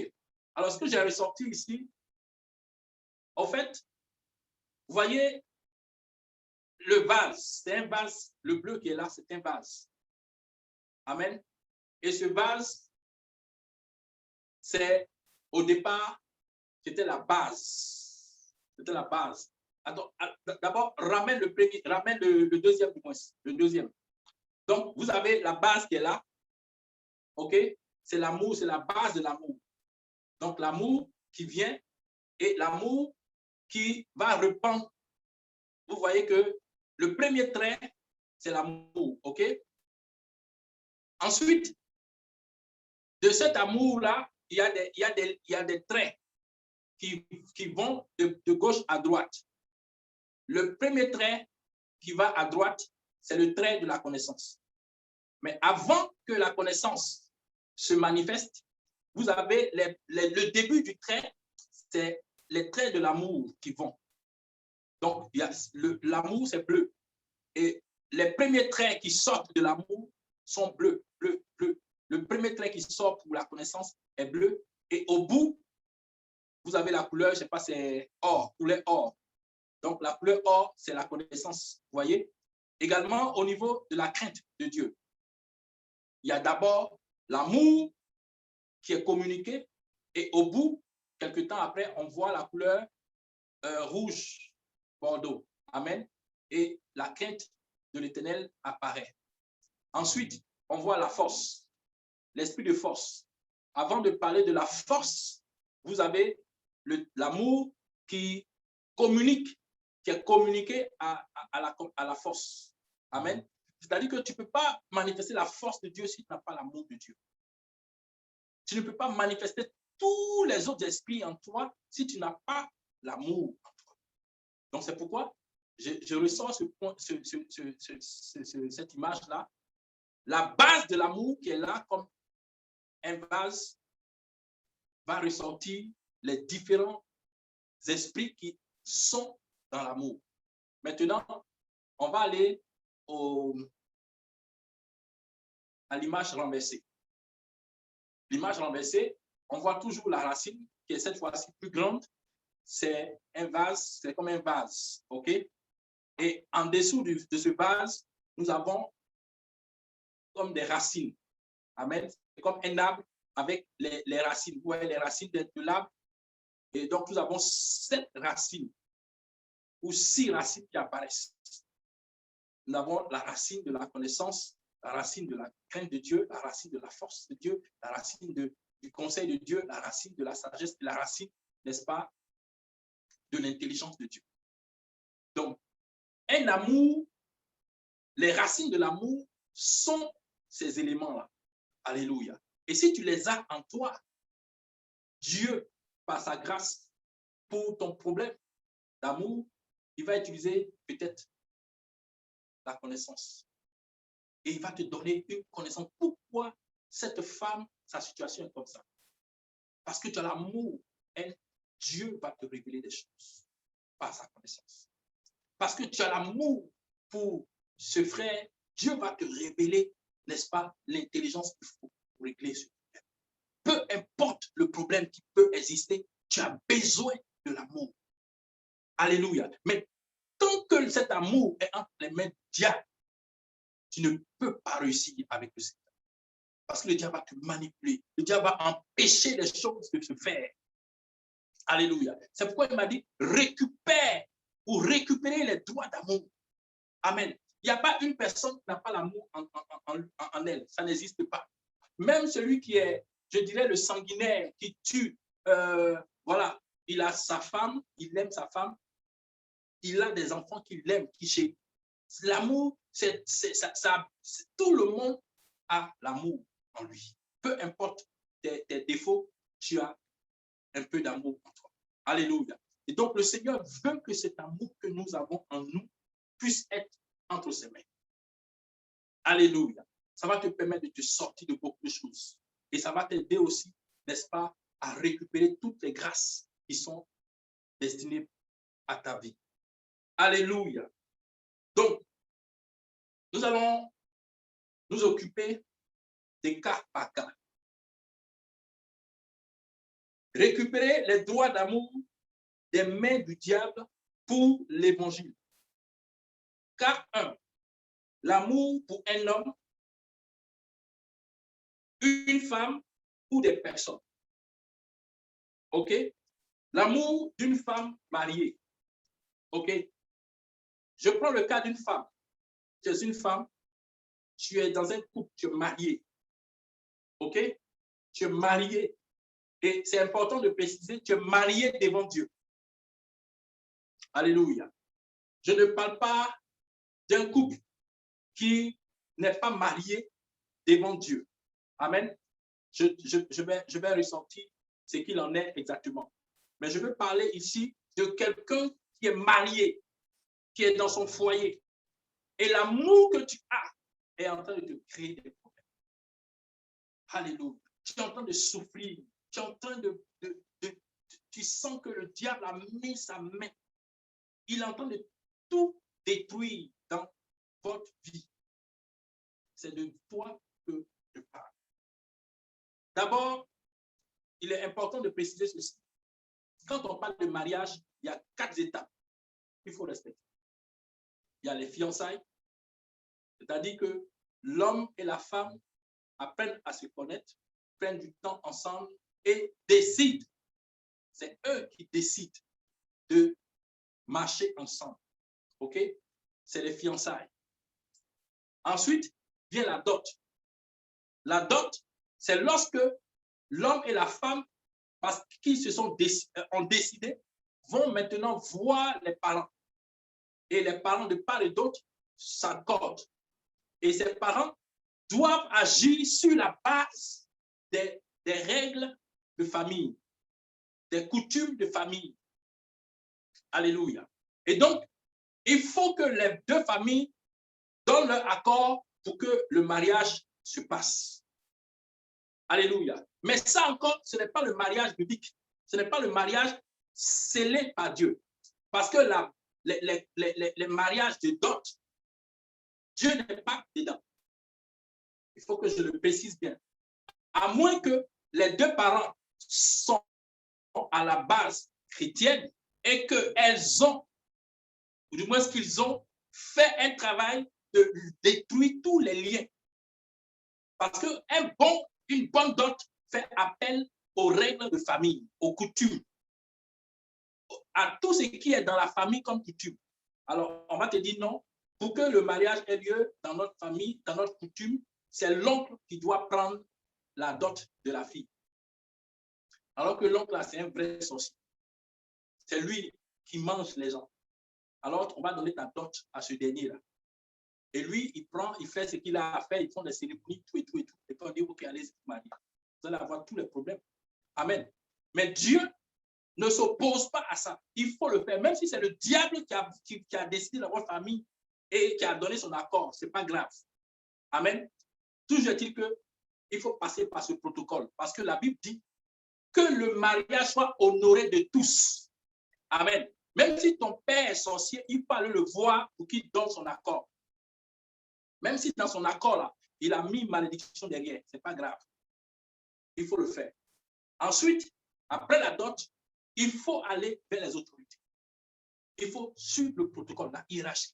Alors, ce que j'ai ressorti ici, en fait, vous voyez, le vase, c'est un vase, le bleu qui est là, c'est un vase. Amen. Et ce vase, c'est, au départ, c'était la base. C'était la base. D'abord, ramène le deuxième du moins. Le deuxième. Donc, vous avez la base qui est là. OK? C'est l'amour, c'est la base de l'amour. Donc, l'amour qui vient et l'amour qui va répandre. Vous voyez que le premier trait, c'est l'amour. OK? Ensuite, de cet amour-là, il y a des traits qui vont de gauche à droite. Le premier trait qui va à droite, c'est le trait de la connaissance. Mais avant que la connaissance se manifeste, vous avez le début du trait, c'est les traits de l'amour qui vont. Donc, l'amour, c'est bleu. Et les premiers traits qui sortent de l'amour sont bleus, bleu, bleu. Le premier trait qui sort pour la connaissance est bleu. Et au bout, vous avez la couleur, je ne sais pas, c'est or, couleur or. Donc, la couleur or, c'est la connaissance. Vous voyez? Également, au niveau de la crainte de Dieu, il y a d'abord l'amour qui est communiqué. Et au bout, quelques temps après, on voit la couleur rouge, bordeaux. Amen. Et la crainte de l'Éternel apparaît. Ensuite, on voit la force, l'esprit de force. Avant de parler de la force, vous avez l'amour qui communique, qui est communiqué à la force. Amen. C'est-à-dire que tu ne peux pas manifester la force de Dieu si tu n'as pas l'amour de Dieu. Tu ne peux pas manifester tous les autres esprits en toi si tu n'as pas l'amour en toi. Donc, c'est pourquoi je ressens cette image-là. La base de l'amour qui est là comme un vase va ressortir les différents esprits qui sont dans l'amour. Maintenant, on va aller à l'image renversée. L'image renversée, on voit toujours la racine qui est cette fois-ci plus grande. C'est un vase, c'est comme un vase, ok? Et en dessous de ce vase, nous avons comme des racines. Amen. C'est comme un arbre avec les racines. Vous voyez les racines de l'arbre. Et donc, nous avons 7 racines ou 6 racines qui apparaissent. Nous avons la racine de la connaissance, la racine de la crainte de Dieu, la racine de la force de Dieu, la racine du conseil de Dieu, la racine de la sagesse, la racine, n'est-ce pas, de l'intelligence de Dieu. Donc, un amour, les racines de l'amour sont ces éléments-là. Alléluia. Et si tu les as en toi, Dieu, par sa grâce, pour ton problème d'amour, il va utiliser peut-être la connaissance. Et il va te donner une connaissance. Pourquoi cette femme, sa situation est comme ça? Parce que tu as l'amour. Et Dieu va te révéler des choses par sa connaissance. Parce que tu as l'amour pour ce frère, Dieu va te révéler, n'est-ce pas, l'intelligence qu'il faut pour régler ce problème. Peu importe le problème qui peut exister, tu as besoin de l'amour. Alléluia. Mais tant que cet amour est entre les mains du diable, tu ne peux pas réussir avec le Seigneur. Parce que le diable va te manipuler. Le diable va empêcher les choses de se faire. Alléluia. C'est pourquoi il m'a dit, récupère ou récupérer les droits d'amour. Amen. Il n'y a pas une personne qui n'a pas l'amour en elle. Ça n'existe pas. Même celui qui est, je dirais, le sanguinaire, qui tue, voilà, il a sa femme, il aime sa femme, il a des enfants qu'il aime, qui chez. L'amour, tout le monde a l'amour en lui. Peu importe tes défauts, tu as un peu d'amour en toi. Alléluia. Et donc, le Seigneur veut que cet amour que nous avons en nous puisse être entre ses mains. Alléluia. Ça va te permettre de te sortir de beaucoup de choses. Et ça va t'aider aussi, n'est-ce pas, à récupérer toutes les grâces qui sont destinées à ta vie. Alléluia. Donc, nous allons nous occuper des cas par cas. Récupérer les droits d'amour des mains du diable pour l'évangile. Cas 1. L'amour pour un homme, une femme ou des personnes. OK? L'amour d'une femme mariée. OK? Je prends le cas d'une femme. Tu es une femme, tu es dans un couple, tu es marié. OK? Tu es marié. Et c'est important de préciser, tu es marié devant Dieu. Alléluia. Je ne parle pas d'un couple qui n'est pas marié devant Dieu. Amen. Je vais ressentir ce qu'il en est exactement. Mais je veux parler ici de quelqu'un qui est marié, qui est dans son foyer. Et l'amour que tu as est en train de te créer des problèmes. Alléluia. Tu es en train de souffrir. Tu es en train tu sens que le diable a mis sa main. Il est en train de tout détruire dans votre vie. C'est de toi que je parle. D'abord, il est important de préciser ceci. Quand on parle de mariage, il y a 4 étapes qu'il faut respecter. Il y a les fiançailles, c'est-à-dire que l'homme et la femme apprennent à se connaître, prennent du temps ensemble et décident. C'est eux qui décident de marcher ensemble. OK? C'est les fiançailles. Ensuite, vient la dot. La dot, c'est lorsque l'homme et la femme, parce qu'ils ont décidé, vont maintenant voir les parents. Et les parents de part et d'autre s'accordent. Et ces parents doivent agir sur la base des règles de famille, des coutumes de famille. Alléluia. Et donc, il faut que les deux familles donnent leur accord pour que le mariage se passe. Alléluia. Mais ça encore, ce n'est pas le mariage biblique. Ce n'est pas le mariage scellé par Dieu. Parce que les mariages de dot, Dieu n'est pas dedans. Il faut que je le précise bien. À moins que les deux parents sont à la base chrétienne et qu'elles ont, ou du moins qu'ils ont fait un travail de détruire tous les liens. Parce qu'une bonne dot fait appel aux règles de famille, aux coutumes, à tout ce qui est dans la famille comme coutume. Alors, on va te dire non, pour que le mariage ait lieu dans notre famille, dans notre coutume, c'est l'oncle qui doit prendre la dot de la fille. Alors que l'oncle, c'est un vrai sorcier. C'est lui qui mange les gens. Alors, on va donner ta dot à ce dernier-là. Et lui, il fait ce qu'il a à faire, ils font des cérémonies, tout. Et puis on dit, ok, allez, c'est marié. Vous allez avoir tous les problèmes. Amen. Mais Dieu ne s'oppose pas à ça. Il faut le faire. Même si c'est le diable qui a décidé dans votre famille et qui a donné son accord, ce n'est pas grave. Amen. Toujours est-il qu'il faut passer par ce protocole. Parce que la Bible dit que le mariage soit honoré de tous. Amen. Même si ton père est sorcier, il faut aller le voir pour qu'il donne son accord. Même si dans son accord, là, il a mis malédiction derrière, ce n'est pas grave. Il faut le faire. Ensuite, après la dot, il faut aller vers les autorités. Il faut suivre le protocole, la hiérarchie.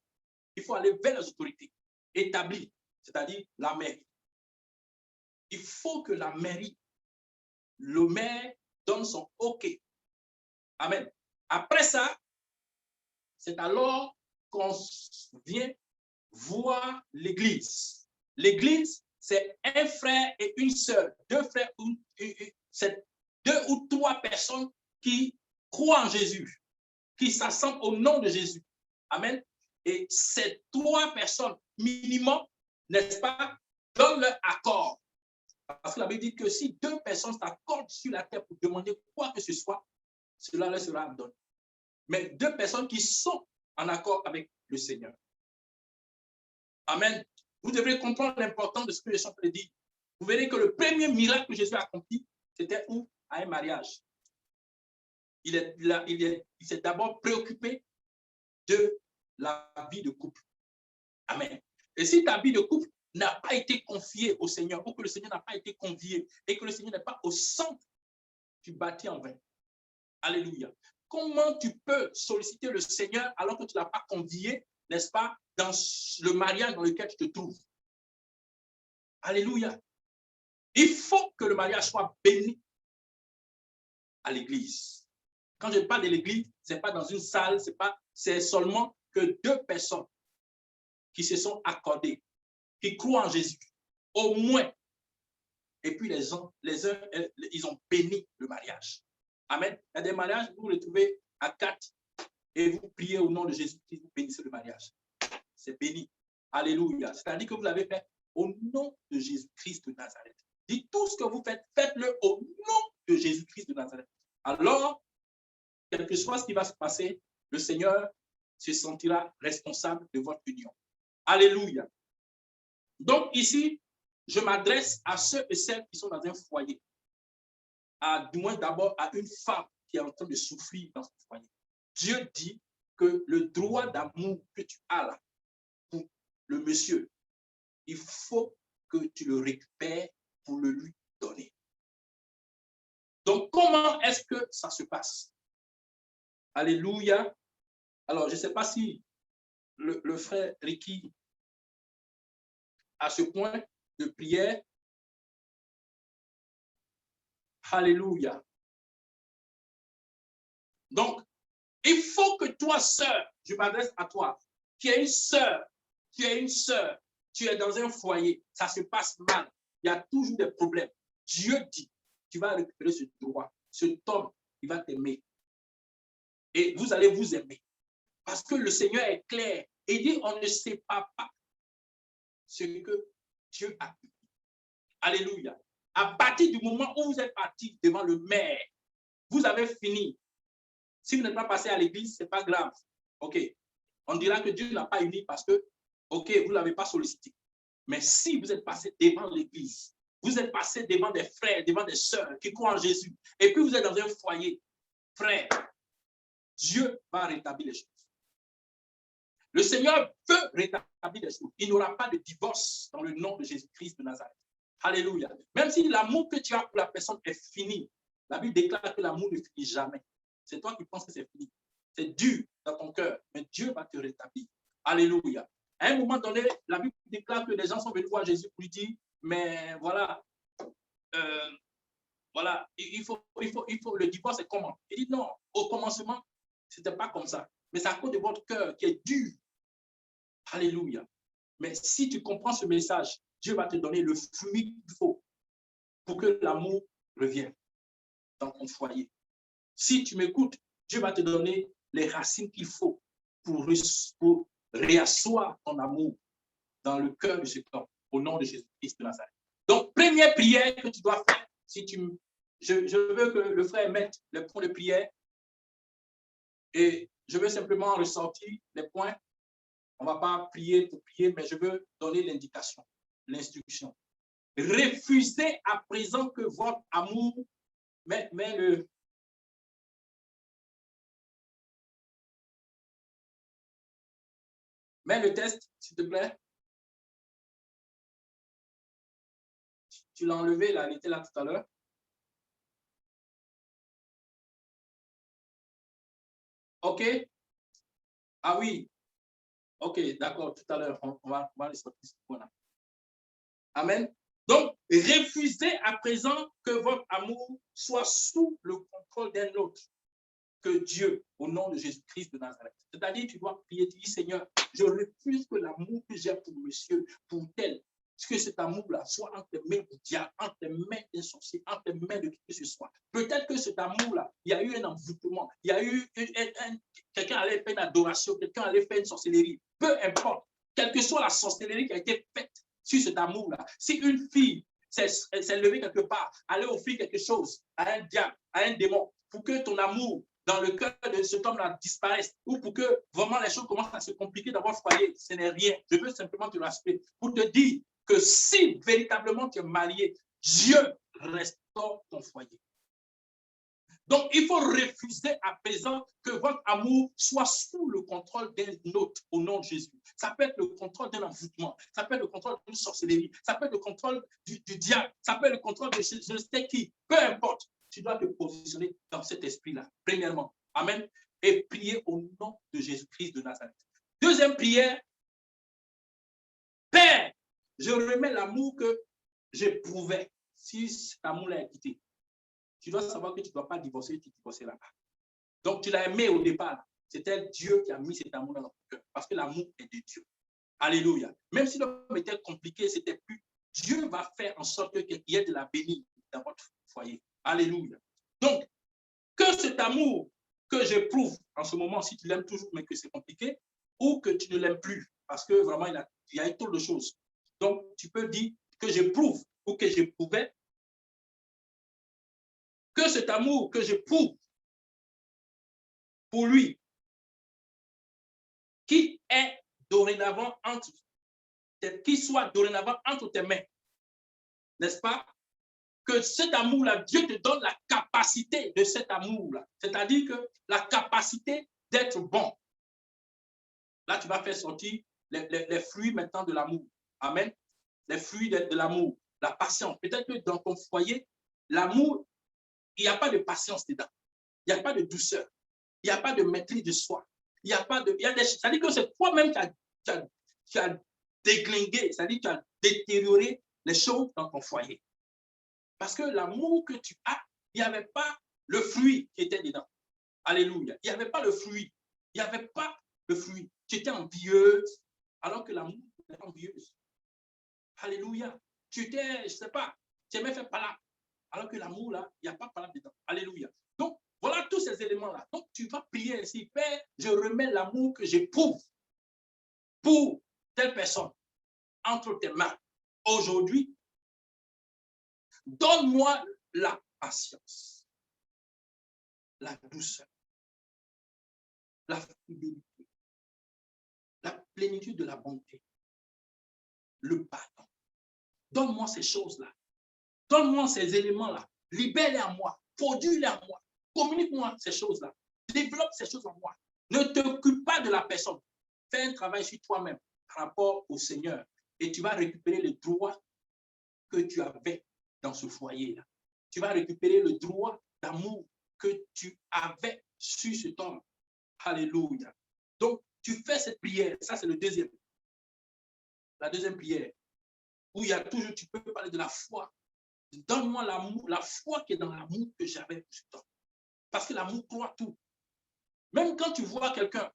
Il faut aller vers les autorités établies, c'est-à-dire la mairie. Il faut que la mairie, le maire, donne son OK. Amen. Après ça, c'est alors qu'on vient voir l'église. L'église, c'est un frère et une sœur, deux frères, c'est 2 ou 3 personnes qui croient en Jésus, qui s'assemblent au nom de Jésus. Amen. Et ces 3 personnes minimum, n'est-ce pas, donnent leur accord. Parce que la Bible dit que si 2 personnes s'accordent sur la terre pour demander quoi que ce soit, cela leur sera donné. Mais 2 personnes qui sont en accord avec le Seigneur. Amen. Vous devrez comprendre l'importance de ce que je suis en train de dire. Vous verrez que le premier miracle que Jésus a accompli, c'était où? À un mariage. Il s'est d'abord préoccupé de la vie de couple. Amen. Et si ta vie de couple n'a pas été confiée au Seigneur, ou que le Seigneur n'a pas été convié, et que le Seigneur n'est pas au centre, tu bâtis en vain. Alléluia. Comment tu peux solliciter le Seigneur alors que tu ne l'as pas convié, n'est-ce pas, dans le mariage dans lequel tu te trouves? Alléluia. Il faut que le mariage soit béni à l'église. Quand je parle de l'église, ce n'est pas dans une salle, c'est seulement que 2 personnes qui se sont accordées, qui croient en Jésus, au moins. Et puis les uns, ils ont béni le mariage. Amen. Il y a des mariages, vous vous retrouvez à 4 et vous priez au nom de Jésus, vous bénissez le mariage. C'est béni. Alléluia. C'est-à-dire que vous l'avez fait au nom de Jésus-Christ de Nazareth. Dites tout ce que vous faites, faites-le au nom de Jésus-Christ de Nazareth. Alors, quel que soit ce qui va se passer, le Seigneur se sentira responsable de votre union. Alléluia. Donc ici, je m'adresse à ceux et celles qui sont dans un foyer. Du moins d'abord à une femme qui est en train de souffrir dans son foyer. Dieu dit que le droit d'amour que tu as là, pour le monsieur, il faut que tu le récupères pour le lui donner. Donc, comment est-ce que ça se passe? Alléluia. Alors, je ne sais pas si le frère Ricky, à ce point de prière, alléluia. Donc, il faut que toi, sœur, je m'adresse à toi, qui es une sœur, tu es dans un foyer, ça se passe mal, il y a toujours des problèmes. Dieu dit, tu vas récupérer ce droit, cet homme, il va t'aimer. Et vous allez vous aimer. Parce que le Seigneur est clair. Il dit, on ne sait pas ce que Dieu a dit. Alléluia. À partir du moment où vous êtes parti devant le maire, vous avez fini. Si vous n'êtes pas passé à l'église, ce n'est pas grave. OK. On dira que Dieu n'a pas uni parce que, OK, vous ne l'avez pas sollicité. Mais si vous êtes passé devant l'église, vous êtes passé devant des frères, devant des sœurs qui croient en Jésus, et puis vous êtes dans un foyer, frère, Dieu va rétablir les choses. Le Seigneur veut rétablir les choses. Il n'y aura pas de divorce dans le nom de Jésus-Christ de Nazareth. Alléluia. Même si l'amour que tu as pour la personne est fini, la Bible déclare que l'amour ne finit jamais. C'est toi qui penses que c'est fini. C'est dur dans ton cœur, mais Dieu va te rétablir. Alléluia. À un moment donné, la Bible déclare que les gens sont venus voir Jésus pour lui dire, mais voilà, le divorce, c'est comment? Il dit non, au commencement, ce n'était pas comme ça. Mais c'est à cause de votre cœur qui est dur. Alléluia. Mais si tu comprends ce message, Dieu va te donner le fruit qu'il faut pour que l'amour revienne dans ton foyer. Si tu m'écoutes, Dieu va te donner les racines qu'il faut pour réasseoir ton amour dans le cœur de cet homme, au nom de Jésus-Christ de Nazareth. Donc, première prière que tu dois faire, je veux que le frère mette les points de prière et je veux simplement ressortir les points. On ne va pas prier pour prier, mais je veux donner l'indication, l'instruction. Refusez à présent que votre amour, mets le test, s'il te plaît. Tu l'as enlevé, là, elle était là tout à l'heure. OK? Ah oui. OK, d'accord, tout à l'heure, on va les sortir ce point-là. Amen. Donc, refusez à présent que votre amour soit sous le contrôle d'un autre que Dieu, au nom de Jésus-Christ de Nazareth. C'est-à-dire, tu dois prier, tu dis, Seigneur, je refuse que l'amour que j'ai pour monsieur, pour tel, que cet amour-là soit entre les mains du diable, entre les mains d'un sorcier, entre les mains de qui que ce soit. Peut-être que cet amour-là, il y a eu un envoûtement, il y a eu quelqu'un allait faire une adoration, quelqu'un allait faire une sorcellerie. Peu importe, quelle que soit la sorcellerie qui a été faite sur cet amour-là. Si une fille s'est levée quelque part, allait offrir quelque chose à un diable, à un démon, pour que ton amour dans le cœur de cet homme-là disparaisse, ou pour que vraiment les choses commencent à se compliquer dans votre foyer, ce n'est rien. Je veux simplement te rassurer pour te dire que si véritablement tu es marié, Dieu restaure ton foyer. Donc, il faut refuser à présent que votre amour soit sous le contrôle d'un autre au nom de Jésus. Ça peut être le contrôle d'un envoûtement, ça peut être le contrôle d'une sorcellerie, ça peut être le contrôle du diable, ça peut être le contrôle de je ne sais qui, peu importe. Tu dois te positionner dans cet esprit-là, premièrement. Amen. Et prier au nom de Jésus-Christ de Nazareth. Deuxième prière, Père, je remets l'amour que j'éprouvais si cet amour-là est quitté. Tu dois savoir que tu ne dois pas divorcer, tu divorces là-bas. Donc, tu l'as aimé au départ. C'était Dieu qui a mis cet amour dans ton cœur. Parce que l'amour est de Dieu. Alléluia. Même si l'homme était compliqué, c'était plus. Dieu va faire en sorte qu'il y ait de la bénie dans votre foyer. Alléluia. Donc, que cet amour que j'éprouve en ce moment, si tu l'aimes toujours, mais que c'est compliqué, ou que tu ne l'aimes plus, parce que vraiment, il y a un tour de choses. Donc, tu peux dire que j'éprouve ou que j'éprouvais, que cet amour que j'éprouve pour lui, qui soit dorénavant entre tes mains, n'est-ce pas? Que cet amour-là, Dieu te donne la capacité de cet amour-là, c'est-à-dire que la capacité d'être bon. Là, tu vas faire sortir les fruits maintenant de l'amour. Amen. Les fruits de l'amour, la patience. Peut-être que dans ton foyer, l'amour, il n'y a pas de patience dedans. Il n'y a pas de douceur. Il n'y a pas de maîtrise de soi. Il n'y a pas de. C'est-à-dire que c'est toi-même qui as déglingué, c'est-à-dire que tu as détérioré les choses dans ton foyer. Parce que l'amour que tu as, il n'y avait pas le fruit qui était dedans. Alléluia. Il n'y avait pas le fruit. Il n'y avait pas le fruit. Tu étais envieuse, alors que l'amour était envieuse. Alléluia. Tu étais, je ne sais pas, tu aimais faire par là, alors que l'amour, là, il n'y a pas par là dedans. Alléluia. Donc, voilà tous ces éléments-là. Donc, tu vas prier ainsi, Père, je remets l'amour que j'éprouve pour telle personne entre tes mains. Aujourd'hui, donne-moi la patience, la douceur, la fidélité, la plénitude de la bonté, le pardon. Donne-moi ces choses-là. Donne-moi ces éléments-là. Libère-les en moi. Produis-les en moi. Communique-moi ces choses-là. Développe ces choses en moi. Ne t'occupe pas de la personne. fais un travail sur toi-même par rapport au Seigneur et tu vas récupérer le droit que tu avais dans ce foyer-là. Tu vas récupérer le droit d'amour que tu avais sur cet homme. Alléluia. Donc, tu fais cette prière. Ça, c'est le deuxième. La deuxième prière, où il y a toujours, tu peux parler de la foi. Donne-moi l'amour, la foi qui est dans l'amour que j'avais pour cet homme. Parce que l'amour croit tout. Même quand tu vois quelqu'un,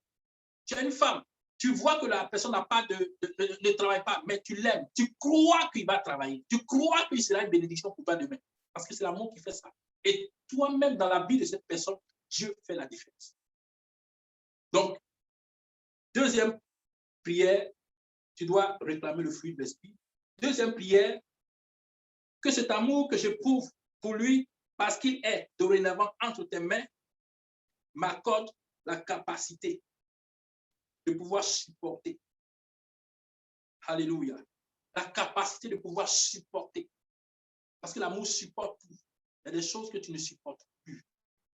tu as une femme, tu vois que la personne ne travaille pas, mais tu l'aimes. Tu crois qu'il va travailler. Tu crois qu'il sera une bénédiction pour toi demain. Parce que c'est l'amour qui fait ça. Et toi-même, dans la vie de cette personne, Dieu fait la différence. Donc, deuxième prière, tu dois réclamer le fruit de l'esprit. Deuxième prière, que cet amour que j'éprouve pour lui, parce qu'il est dorénavant entre tes mains, m'accorde la capacité de pouvoir supporter. Alléluia. La capacité de pouvoir supporter. Parce que l'amour supporte tout. Il y a des choses que tu ne supportes plus.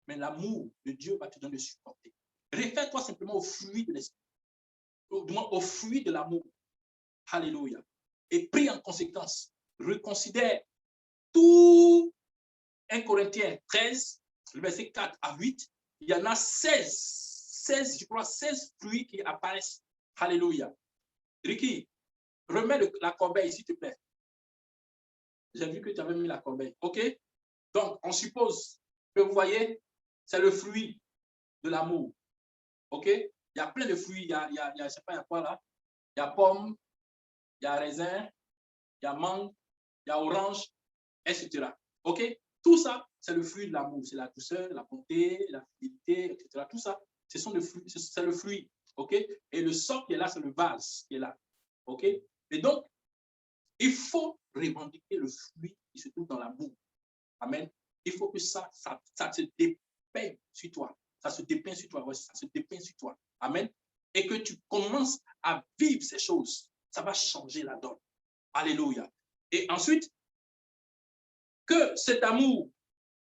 Mais l'amour de Dieu va te donner de supporter. Réfère-toi simplement au fruit de l'esprit. Du moins, au fruit de l'amour. Alléluia. Et prie en conséquence. Reconsidère tout 1 Corinthiens 13, le verset 4 à 8. Il y en a 16, je crois, 16 fruits qui apparaissent. Alléluia. Ricky, remets la corbeille, s'il te plaît. J'ai vu que tu avais mis la corbeille. OK? Donc, on suppose que vous voyez, c'est le fruit de l'amour. OK? Il y a plein de fruits. Il y a je ne sais pas, il y a quoi là? Il y a pomme, il y a raisin, il y a mangue, il y a orange, etc. OK? Tout ça, c'est le fruit de l'amour. C'est la douceur, la bonté, la fidélité, etc. Tout ça, ce sont les fruits, c'est le fruit. OK? Et le socle qui est là, c'est le vase qui est là. OK? Et donc, il faut revendiquer le fruit qui se trouve dans l'amour. Amen. Il faut que ça se dépeigne sur toi. Ça se dépeigne sur toi. Ça se dépeigne sur toi. Amen. Et que tu commences à vivre ces choses. Ça va changer la donne. Alléluia. Et ensuite, que cet amour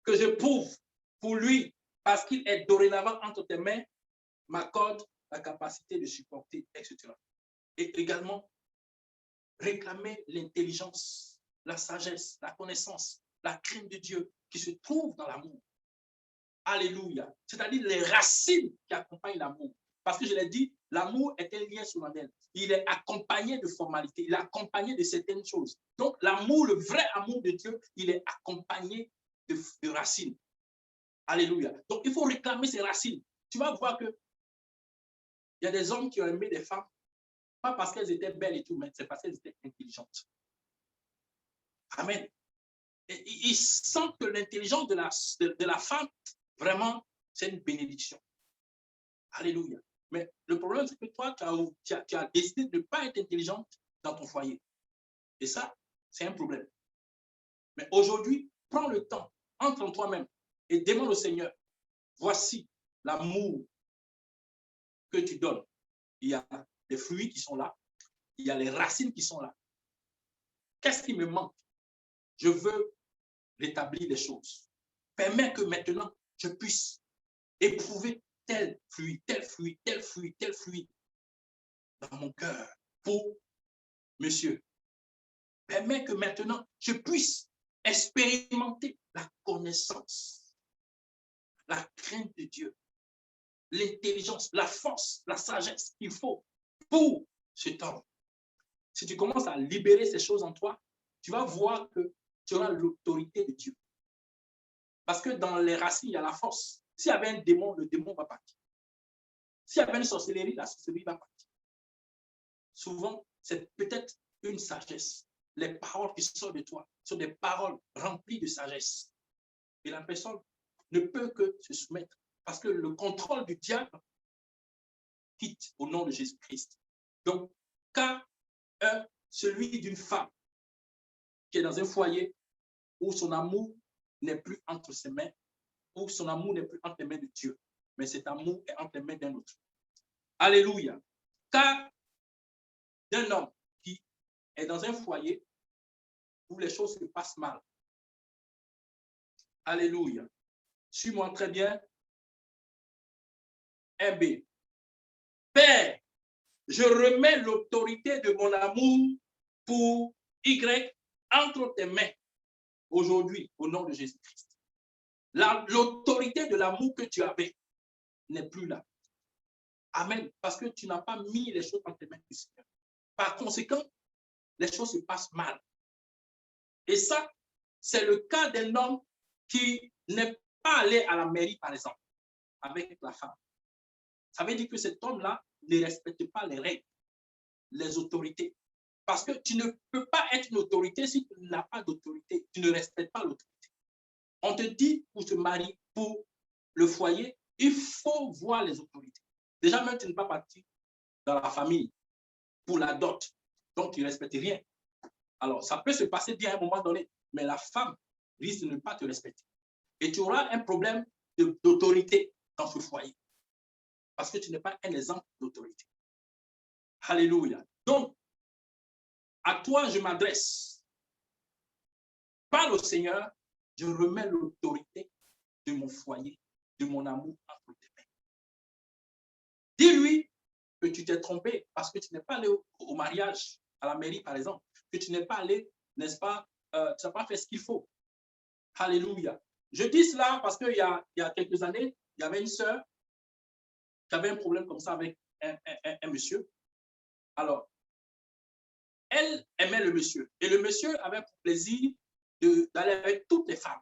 que j'éprouve pour lui, parce qu'il est dorénavant entre tes mains, m'accorde la capacité de supporter, etc. Et également, réclamer l'intelligence, la sagesse, la connaissance, la crainte de Dieu qui se trouve dans l'amour. Alléluia. C'est-à-dire les racines qui accompagnent l'amour. Parce que je l'ai dit, l'amour est un lien solennel. Il est accompagné de formalités, il est accompagné de certaines choses. Donc, l'amour, le vrai amour de Dieu, il est accompagné de racines. Alléluia. Donc, il faut réclamer ces racines. Tu vas voir que il y a des hommes qui ont aimé des femmes, pas parce qu'elles étaient belles et tout, mais c'est parce qu'elles étaient intelligentes. Amen. Et ils sentent que l'intelligence de la femme, vraiment, c'est une bénédiction. Alléluia. Mais le problème, c'est que toi, tu as décidé de ne pas être intelligente dans ton foyer. Et ça, c'est un problème. Mais aujourd'hui, prends le temps, entre en toi-même et demande au Seigneur, voici l'amour que tu donnes. Il y a des fruits qui sont là, il y a les racines qui sont là. Qu'est-ce qui me manque? Je veux rétablir les choses. Permets que maintenant, je puisse éprouver tel fruit, tel fruit, tel fruit, tel fruit dans mon cœur pour monsieur. Permets que maintenant, je puisse expérimenter la connaissance, la crainte de Dieu, l'intelligence, la force, la sagesse qu'il faut pour ce temps. Si tu commences à libérer ces choses en toi, tu vas voir que tu auras l'autorité de Dieu. Parce que dans les racines, il y a la force. S'il y avait un démon, le démon va partir. S'il y avait une sorcellerie, la sorcellerie va partir. Souvent, c'est peut-être une sagesse. Les paroles qui sortent de toi sont des paroles remplies de sagesse. Et la personne ne peut que se soumettre parce que le contrôle du diable quitte au nom de Jésus-Christ. Donc, quand celui d'une femme qui est dans un foyer où son amour n'est plus entre ses mains, où son amour n'est plus entre les mains de Dieu, mais cet amour est entre les mains d'un autre. Alléluia. Car d'un homme qui est dans un foyer où les choses se passent mal. Alléluia. Suis-moi très bien. 1B. Père, je remets l'autorité de mon amour pour Y entre tes mains aujourd'hui, au nom de Jésus-Christ. L'autorité de l'amour que tu avais n'est plus là. Amen. Parce que tu n'as pas mis les choses entre tes mains du Seigneur. Par conséquent, les choses se passent mal. Et ça, c'est le cas d'un homme qui n'est pas allé à la mairie, par exemple, avec la femme. Ça veut dire que cet homme-là ne respecte pas les règles, les autorités. Parce que tu ne peux pas être une autorité si tu n'as pas d'autorité. Tu ne respectes pas l'autorité. On te dit pour se marier, pour le foyer, il faut voir les autorités. Déjà, même tu n'es pas parti dans la famille pour la dot. Donc, tu ne respectes rien. Alors, ça peut se passer bien à un moment donné, mais la femme risque de ne pas te respecter. Et tu auras un problème d'autorité dans ce foyer. Parce que tu n'es pas un exemple d'autorité. Alléluia. Donc, à toi, je m'adresse. Parle au Seigneur, je remets l'autorité de mon foyer, de mon amour entre tes mains. Dis-lui que tu t'es trompé parce que tu n'es pas allé au mariage, à la mairie, par exemple, que tu n'es pas allé, n'est-ce pas, tu n'as pas fait ce qu'il faut. Alléluia. Je dis cela parce qu'il y a quelques années, il y avait une sœur qui avait un problème comme ça avec un monsieur. Alors, elle aimait le monsieur. Et le monsieur avait pour plaisir d'aller avec toutes les femmes.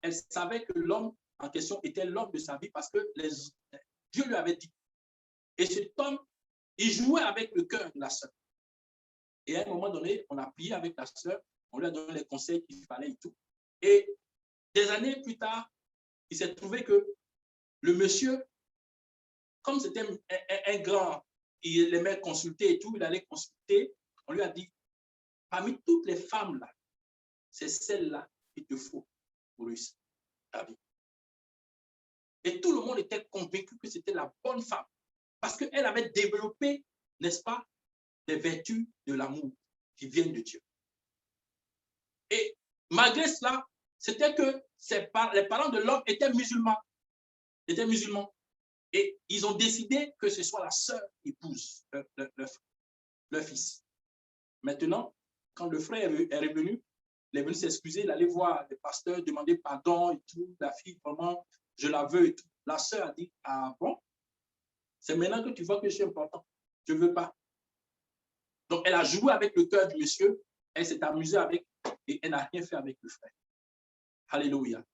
Elle savait que l'homme en question était l'homme de sa vie parce que Dieu lui avait dit. Et cet homme, il jouait avec le cœur de la sœur. Et à un moment donné, on a prié avec la sœur, on lui a donné les conseils qu'il fallait et tout. Et des années plus tard, il s'est trouvé que le monsieur, comme c'était un grand, il aimait consulter et tout, il allait consulter, on lui a dit, parmi toutes les femmes là, c'est celle-là qu'il te faut pour réussir ta vie. Et tout le monde était convaincu que c'était la bonne femme. Parce qu'elle avait développé, n'est-ce pas, des vertus de l'amour qui viennent de Dieu. Et malgré cela, c'était que les parents de l'homme étaient musulmans. Et ils ont décidé que ce soit la sœur épouse leur fils. Maintenant, quand le frère est revenu, il est venu s'excuser, il allait voir le pasteur, demander pardon et tout. La fille, vraiment, je la veux et tout. La sœur a dit, ah bon, c'est maintenant que tu vois que je suis important. Je ne veux pas. Donc, elle a joué avec le cœur du monsieur, elle s'est amusée avec et elle n'a rien fait avec le frère. Alléluia.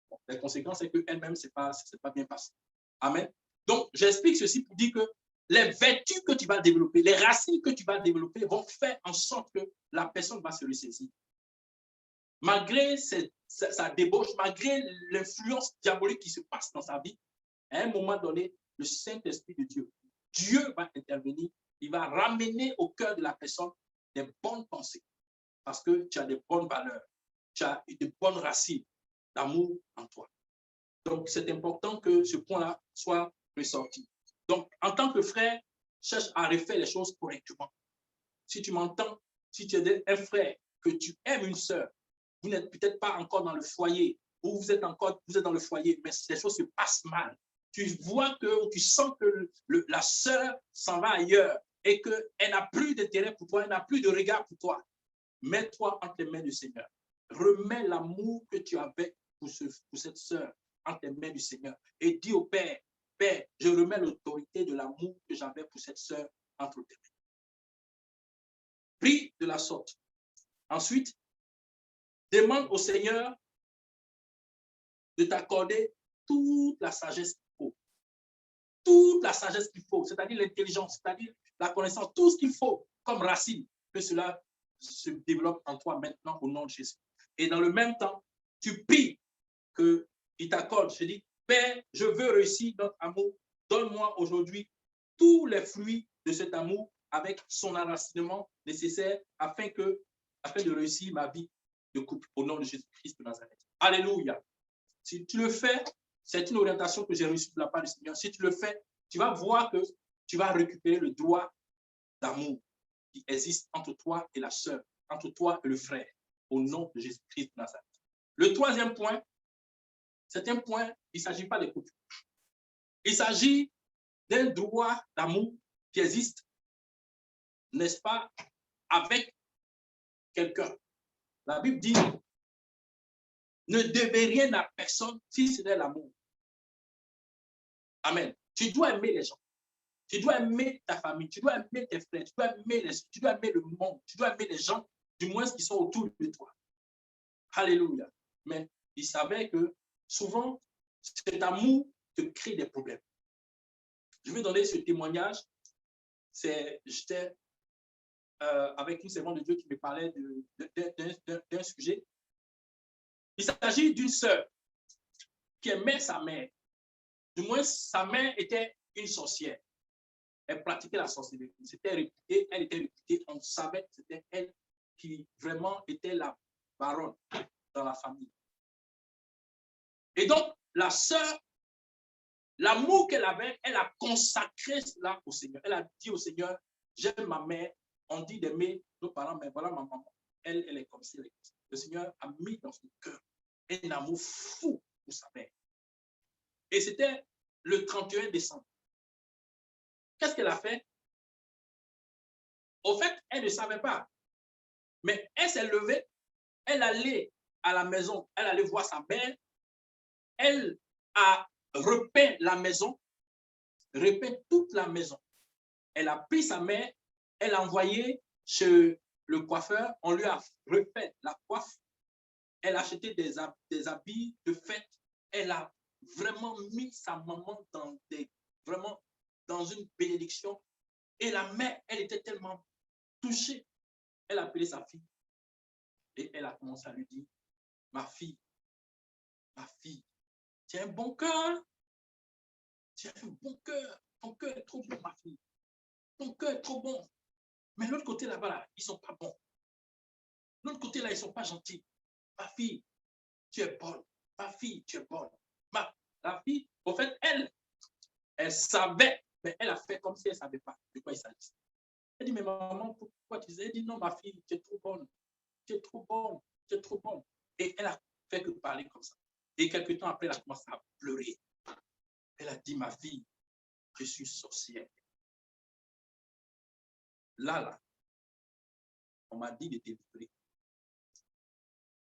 Bon, la conséquence, c'est qu'elle-même, ce n'est pas bien passé. Amen. Donc, j'explique ceci pour dire que les vertus que tu vas développer, les racines que tu vas développer vont faire en sorte que la personne va se ressaisir. Malgré sa débauche, malgré l'influence diabolique qui se passe dans sa vie, à un moment donné, le Saint-Esprit de Dieu va intervenir, il va ramener au cœur de la personne des bonnes pensées parce que tu as des bonnes valeurs, tu as de bonnes racines d'amour en toi. Donc, c'est important que ce point-là soit ressorti. Donc, en tant que frère, cherche à refaire les choses correctement. Si tu m'entends, si tu es un frère, que tu aimes une sœur, vous n'êtes peut-être pas encore dans le foyer, ou vous êtes dans le foyer, mais les choses se passent mal. Tu vois que, tu sens que la sœur s'en va ailleurs et qu'elle n'a plus d'intérêt pour toi, elle n'a plus de regard pour toi. Mets-toi entre les mains du Seigneur. Remets l'amour que tu avais pour cette sœur entre les mains du Seigneur et dis au Père, Père, je remets l'autorité de l'amour que j'avais pour cette sœur entre tes mains. Prie de la sorte. Ensuite, demande au Seigneur de t'accorder toute la sagesse qu'il faut. Toute la sagesse qu'il faut, c'est-à-dire l'intelligence, c'est-à-dire la connaissance, tout ce qu'il faut comme racine, que cela se développe en toi maintenant au nom de Jésus. Et dans le même temps, tu pries qu'il t'accorde. Je dis, Père, je veux réussir notre amour. Donne-moi aujourd'hui tous les fruits de cet amour avec son enracinement nécessaire afin de réussir ma vie de couple au nom de Jésus-Christ de Nazareth. Alléluia. Si tu le fais, c'est une orientation que j'ai reçue de la part du Seigneur. Si tu le fais, tu vas voir que tu vas récupérer le droit d'amour qui existe entre toi et la sœur, entre toi et le frère, au nom de Jésus-Christ de Nazareth. Le troisième point, c'est un point, il ne s'agit pas de couple. Il s'agit d'un droit d'amour qui existe n'est-ce pas, avec quelqu'un. La Bible dit, ne devez rien à personne si ce n'est l'amour. Amen. Tu dois aimer les gens. Tu dois aimer ta famille. Tu dois aimer tes frères. Tu dois aimer le monde. Tu dois aimer les gens, du moins qui sont autour de toi. Alléluia. Mais il savait que souvent, cet amour te crée des problèmes. Je vais donner ce témoignage. J'étais avec une servante de Dieu qui me parlait d'un sujet. Il s'agit d'une sœur qui aimait sa mère. Du moins, sa mère était une sorcière. Elle pratiquait la sorcellerie. Elle était réputée, on savait que c'était elle qui vraiment était la baronne dans la famille. Et donc, la sœur, l'amour qu'elle avait, elle a consacré cela au Seigneur. Elle a dit au Seigneur, j'aime ma mère. On dit d'aimer nos parents, mais voilà ma maman. Elle est comme ça. Le Seigneur a mis dans son cœur un amour fou pour sa mère. Et c'était le 31 décembre. Qu'est-ce qu'elle a fait? Au fait, elle ne savait pas. Mais elle s'est levée, elle allait à la maison, elle allait voir sa mère. Elle a repeint la maison, repeint toute la maison. Elle a pris sa mère, elle a envoyé chez le coiffeur, on lui a refait la coiffe. Elle a acheté des habits de fête. Elle a vraiment mis sa maman vraiment dans une bénédiction. Et la mère, elle était tellement touchée. Elle a appelé sa fille. Et elle a commencé à lui dire, ma fille, tu as un bon cœur. Tu as un bon cœur. Ton cœur est trop bon, ma fille. Ton cœur est trop bon. Mais l'autre côté là-bas, là, ils ne sont pas bons. L'autre côté là, ils ne sont pas gentils. Ma fille, tu es bonne. Ma fille, tu es bonne. La fille, au fait, elle savait, mais elle a fait comme si elle ne savait pas de quoi il s'agissait. Elle dit, mais maman, pourquoi tu disais? Elle dit, non, ma fille, tu es trop bonne. Tu es trop bonne. Tu es trop bonne. Et elle a fait que parler comme ça. Et quelques temps après, elle a commencé à pleurer. Elle a dit, ma fille, je suis sorcière. Là, on m'a dit de te livrer.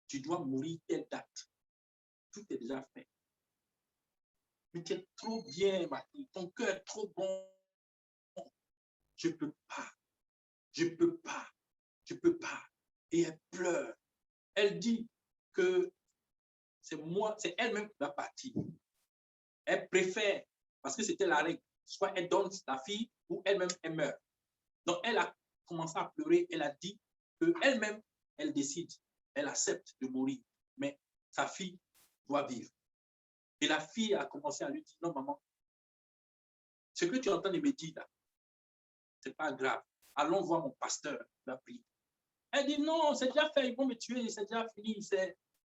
Tu dois mourir telle date. Tout est déjà fait. Mais tu es trop bien, ma fille. Ton cœur est trop bon. Je ne peux pas. Je ne peux pas. Je ne peux pas. Et elle pleure. Elle dit que c'est elle-même qui va partir. Elle préfère, parce que c'était la règle, soit elle donne la fille ou elle-même elle meurt. Donc elle a commencé à pleurer. Elle a dit qu'elle-même, elle décide, elle accepte de mourir. Mais sa fille doit vivre. Et la fille a commencé à lui dire, non maman, ce que tu entends de me dire là, ce n'est pas grave. Allons voir mon pasteur, il va prier. Elle dit, non, c'est déjà fait, ils vont me tuer, c'est déjà fini.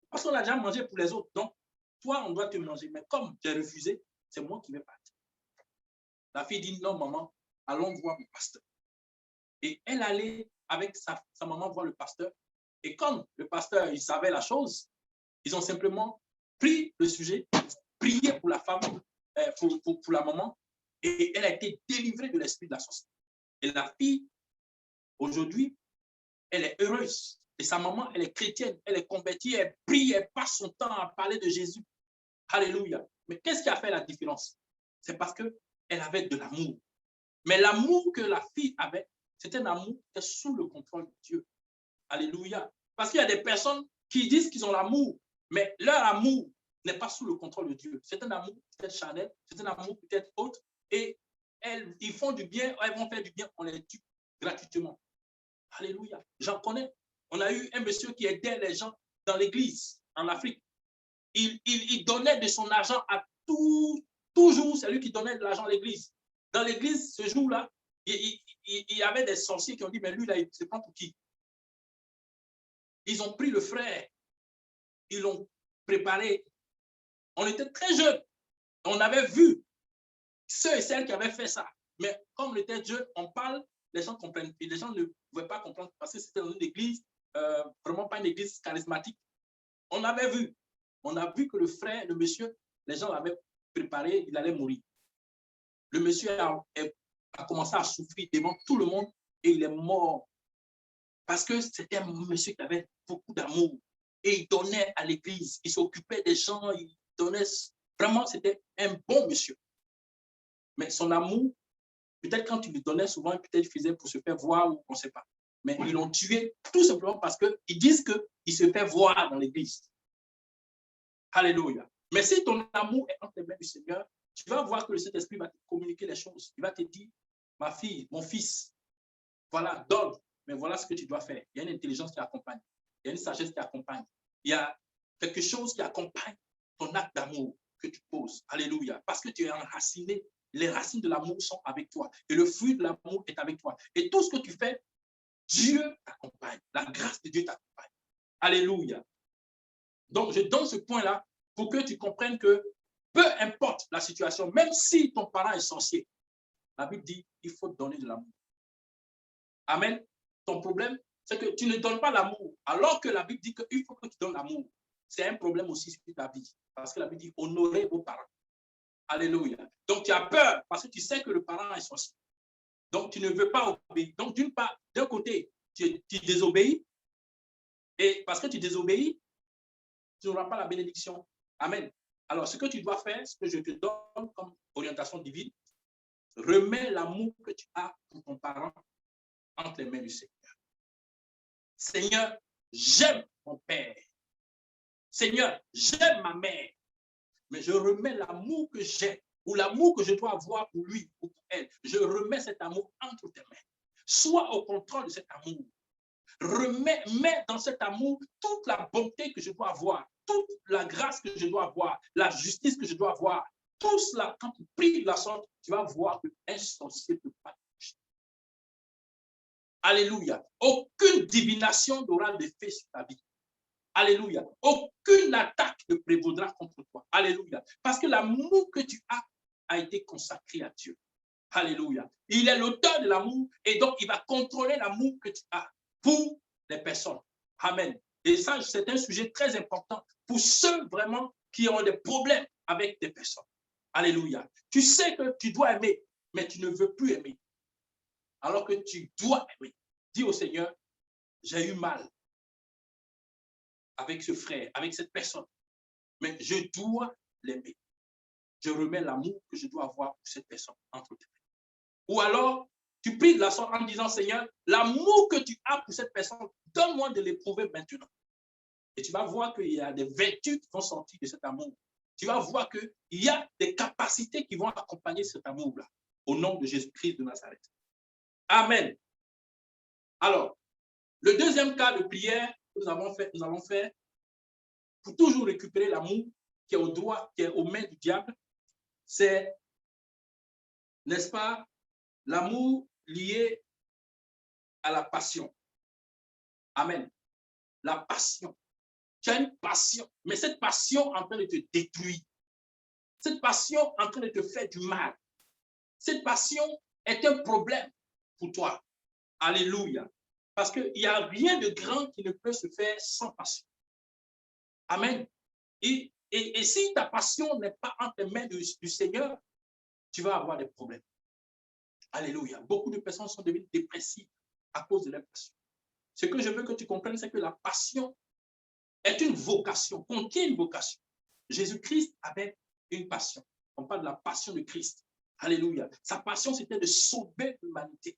Parce qu'on a déjà mangé pour les autres. Donc, toi, on doit te manger. Mais comme j'ai refusé, c'est moi qui vais partir. La fille dit, non, maman, allons voir mon pasteur. Et elle allait avec sa maman voir le pasteur. Et comme le pasteur, il savait la chose, ils ont simplement pris le sujet, prié pour la femme, pour la maman, et elle a été délivrée de l'esprit de la sorcellerie. Et la fille, aujourd'hui, elle est heureuse. Et sa maman, elle est chrétienne, elle est convertie, elle prie, elle passe son temps à parler de Jésus. Alléluia. Mais qu'est-ce qui a fait la différence? C'est parce qu'elle avait de l'amour. Mais l'amour que la fille avait, c'était un amour qui est sous le contrôle de Dieu. Alléluia. Parce qu'il y a des personnes qui disent qu'ils ont l'amour, mais leur amour n'est pas sous le contrôle de Dieu. C'est un amour peut-être charnel, c'est un amour peut-être autre, et ils font du bien, elles vont faire du bien, on les tue gratuitement. Alléluia. J'en connais. On a eu un monsieur qui aidait les gens dans l'église en Afrique. Il donnait de son argent à toujours, c'est lui qui donnait de l'argent à l'église. Dans l'église, ce jour-là, il y avait des sorciers qui ont dit, mais lui, là, il se prend pour qui? Ils ont pris le frère, ils l'ont préparé. On était très jeunes. On avait vu ceux et celles qui avaient fait ça. Mais comme on était jeunes, on parle, les gens comprennent. Et les gens ne pouvaient pas comprendre parce que c'était dans une église, vraiment pas une église charismatique. On avait vu. On a vu que le frère, le monsieur, les gens l'avaient préparé, il allait mourir. Le monsieur a commencé à souffrir devant tout le monde. et il est mort. Parce que c'était un monsieur qui avait beaucoup d'amour. Et il donnait à l'église. Il s'occupait des gens. Il donnait. Vraiment, c'était un bon monsieur. Mais son amour, peut-être quand il lui donnait souvent, peut-être il faisait pour se faire voir ou on ne sait pas. Mais ils l'ont tué tout simplement parce qu'ils disent qu'il se fait voir dans l'église. Alléluia. Mais si ton amour est entre les mains du Seigneur, tu vas voir que le Saint-Esprit va te communiquer les choses. Il va te dire, ma fille, mon fils, voilà, donne, mais voilà ce que tu dois faire. Il y a une intelligence qui accompagne. Il y a une sagesse qui accompagne. Il y a quelque chose qui accompagne ton acte d'amour que tu poses. Alléluia. Parce que tu es enraciné. Les racines de l'amour sont avec toi. Et le fruit de l'amour est avec toi. Et tout ce que tu fais, Dieu t'accompagne. La grâce de Dieu t'accompagne. Alléluia. Donc, je donne ce point-là pour que tu comprennes que peu importe la situation, même si ton parent est sorcier, la Bible dit qu'il faut donner de l'amour. Amen. Ton problème, c'est que tu ne donnes pas l'amour, alors que la Bible dit qu'il faut que tu donnes l'amour. C'est un problème aussi sur ta vie. Parce que la Bible dit honorez vos parents. Alléluia. Donc, tu as peur parce que tu sais que le parent est sorcier. Donc, tu ne veux pas obéir. Donc, d'une part, d'un côté, tu désobéis. Et parce que tu désobéis, tu n'auras pas la bénédiction. Amen. Alors, ce que tu dois faire, ce que je te donne comme orientation divine, remets l'amour que tu as pour ton parent entre les mains du Seigneur. Seigneur, j'aime mon père. Seigneur, j'aime ma mère. Mais je remets l'amour que j'ai ou l'amour que je dois avoir pour lui ou pour elle. Je remets cet amour entre tes mains. Sois au contrôle de cet amour. Mets dans cet amour toute la bonté que je dois avoir, toute la grâce que je dois avoir, la justice que je dois avoir. Tout cela, quand tu pries de la sorte, tu vas voir qu'un sorcier ne peut pas toucher. Alléluia. Aucune divination n'aura d'effet sur ta vie. Alléluia. Aucune attaque ne prévaudra contre toi. Alléluia. Parce que l'amour que tu as a été consacré à Dieu. Alléluia. Il est l'auteur de l'amour et donc il va contrôler l'amour que tu as pour les personnes. Amen. Et ça, c'est un sujet très important pour ceux vraiment qui ont des problèmes avec des personnes. Alléluia. Tu sais que tu dois aimer, mais tu ne veux plus aimer. Alors que tu dois aimer. Dis au Seigneur, j'ai eu mal avec ce frère, avec cette personne, mais je dois l'aimer. Je remets l'amour que je dois avoir pour cette personne entre tes mains. Ou alors, tu pries de la sorte en disant, Seigneur, l'amour que tu as pour cette personne, donne-moi de l'éprouver maintenant. Et tu vas voir qu'il y a des vertus qui vont sortir de cet amour. Tu vas voir qu'il y a des capacités qui vont accompagner cet amour-là, au nom de Jésus-Christ de Nazareth. Amen. Alors, le deuxième cas de prière que nous avons fait pour toujours récupérer l'amour qui est aux mains du diable, c'est, n'est-ce pas, l'amour lié à la passion. Amen. La passion. Tu as une passion, mais cette passion en train de te détruire. Cette passion en train de te faire du mal. Cette passion est un problème pour toi. Alléluia. Parce qu'il n'y a rien de grand qui ne peut se faire sans passion. Amen. Et si ta passion n'est pas entre les mains du Seigneur, tu vas avoir des problèmes. Alléluia. Beaucoup de personnes sont devenues dépressives à cause de leur passion. Ce que je veux que tu comprennes, c'est que la passion est une vocation, contient une vocation. Jésus-Christ avait une passion. On parle de la passion de Christ. Alléluia. Sa passion, c'était de sauver l'humanité.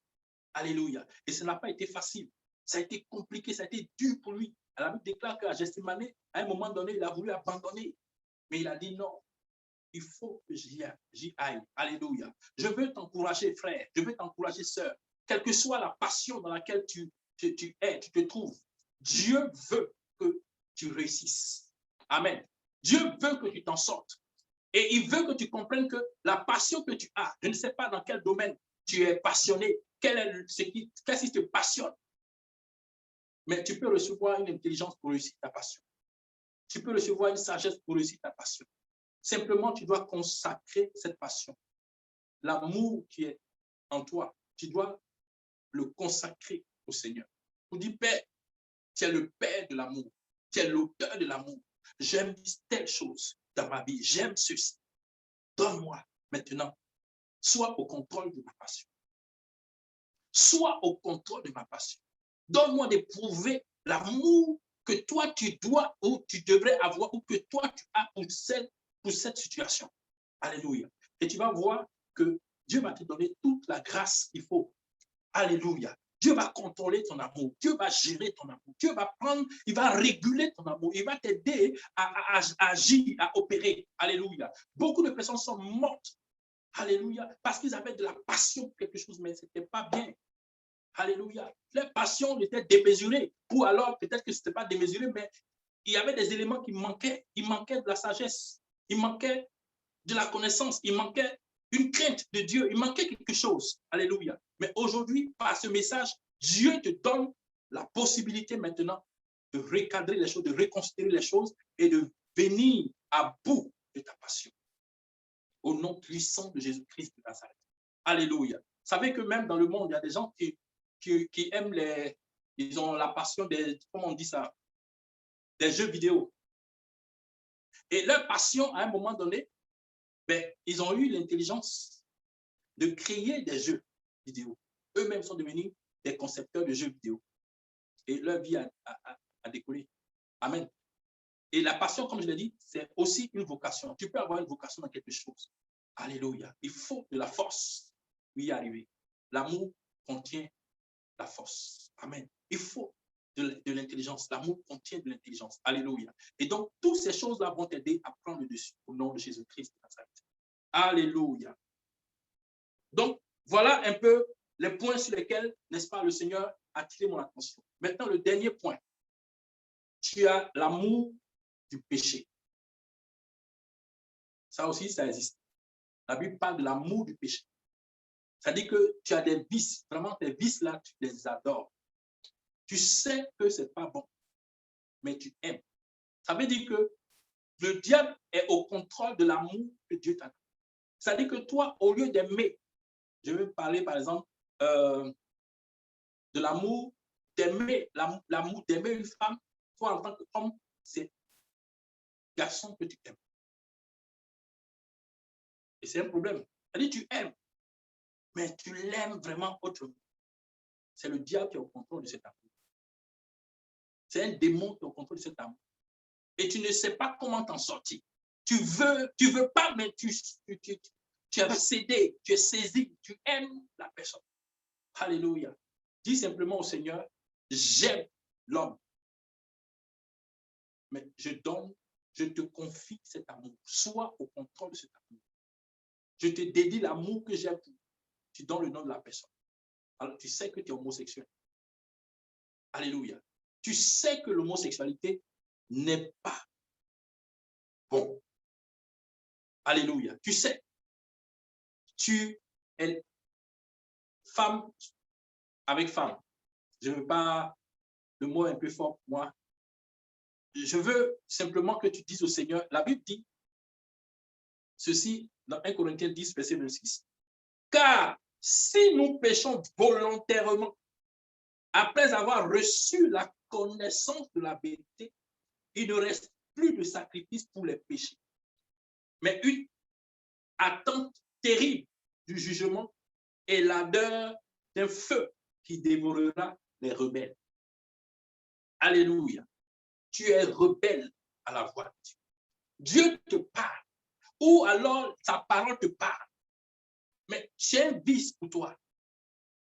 Alléluia. Et ça n'a pas été facile. Ça a été compliqué, ça a été dur pour lui. La Bible déclare qu'à Gethsémane, à un moment donné, il a voulu abandonner. Mais il a dit non, il faut que j'y aille. Alléluia. Je veux t'encourager, frère. Je veux t'encourager, sœur. Quelle que soit la passion dans laquelle tu te trouves, Dieu veut que tu réussisses. Amen. Dieu veut que tu t'en sortes. Et il veut que tu comprennes que la passion que tu as, je ne sais pas dans quel domaine tu es passionné, qu'est-ce qui te passionne. Mais tu peux recevoir une intelligence pour réussir ta passion. Tu peux recevoir une sagesse pour réussir ta passion. Simplement, tu dois consacrer cette passion. L'amour qui est en toi, tu dois le consacrer au Seigneur. Pour dire, Père, tu es le Père de l'amour. Tu es l'auteur de l'amour. J'aime telle chose dans ma vie. J'aime ceci. Donne-moi maintenant. Sois au contrôle de ma passion. Sois au contrôle de ma passion. Donne-moi d'éprouver l'amour que toi tu dois ou tu devrais avoir ou que toi tu as pour cette situation. Alléluia. Et tu vas voir que Dieu va te donner toute la grâce qu'il faut. Alléluia. Dieu va contrôler ton amour. Dieu va gérer ton amour. Dieu va prendre, il va réguler ton amour. Il va t'aider à agir, à opérer. Alléluia. Beaucoup de personnes sont mortes. Alléluia. Parce qu'ils avaient de la passion pour quelque chose, mais ce n'était pas bien. Alléluia. Leur passion était démesurée. Ou alors, peut-être que ce n'était pas démesuré, mais il y avait des éléments qui manquaient. Il manquait de la sagesse. Il manquait de la connaissance. Il manquait une crainte de Dieu. Il manquait quelque chose. Alléluia. Mais aujourd'hui, par ce message, Dieu te donne la possibilité maintenant de recadrer les choses, de reconsidérer les choses et de venir à bout de ta passion. Au nom puissant de Jésus-Christ de Nazareth. Alléluia. Vous savez que même dans le monde, il y a des gens qui aiment ils ont la passion des, comment on dit ça, des jeux vidéo. Et leur passion, à un moment donné, ben, ils ont eu l'intelligence de créer des jeux vidéo. Eux-mêmes sont devenus des concepteurs de jeux vidéo. Et leur vie a décollé. Amen. Et la passion, comme je l'ai dit, c'est aussi une vocation. Tu peux avoir une vocation dans quelque chose. Alléluia. Il faut de la force pour y arriver. L'amour contient la force. Amen. Il faut de l'intelligence. L'amour contient de l'intelligence. Alléluia. Et donc, toutes ces choses-là vont t'aider à prendre le dessus au nom de Jésus-Christ. Alléluia. Donc, voilà un peu les points sur lesquels, n'est-ce pas, le Seigneur a attiré mon attention. Maintenant, le dernier point. Tu as l'amour du péché. Ça aussi, ça existe. La Bible parle de l'amour du péché. Ça dit que tu as des vices. Vraiment, tes vices-là, tu les adores. Tu sais que ce n'est pas bon, mais tu aimes. Ça veut dire que le diable est au contrôle de l'amour que Dieu t'a donné. Ça veut dire que toi, au lieu d'aimer, je vais parler par exemple de l'amour, d'aimer une femme, toi en tant qu'homme, c'est garçon que tu aimes. Et c'est un problème. Ça veut dire que tu aimes, mais tu l'aimes vraiment autrement. C'est le diable qui est au contrôle de cet amour. C'est un démon qui est au contrôle de cet amour. Et tu ne sais pas comment t'en sortir. Tu veux pas, mais tu as cédé, tu es saisi, tu aimes la personne. Alléluia. Dis simplement au Seigneur, j'aime l'homme. Mais je te confie cet amour. Sois au contrôle de cet amour. Je te dédie l'amour que j'ai pour toi. Tu donnes le nom de la personne. Alors tu sais que tu es homosexuel. Alléluia. Tu sais que l'homosexualité n'est pas bon. Alléluia. Tu sais. Tu es femme avec femme. Je ne veux pas, le mot est un peu fort pour moi. Je veux simplement que tu dises au Seigneur, la Bible dit ceci dans 1 Corinthiens 10, verset 26. Car si nous péchons volontairement, après avoir reçu la connaissance de la vérité, il ne reste plus de sacrifice pour les péchés, mais une attente terrible du jugement et l'ardeur d'un feu qui dévorera les rebelles. Alléluia. Tu es rebelle à la voix de Dieu. Dieu te parle, ou alors sa parole te parle. Mais tu as un vice pour toi.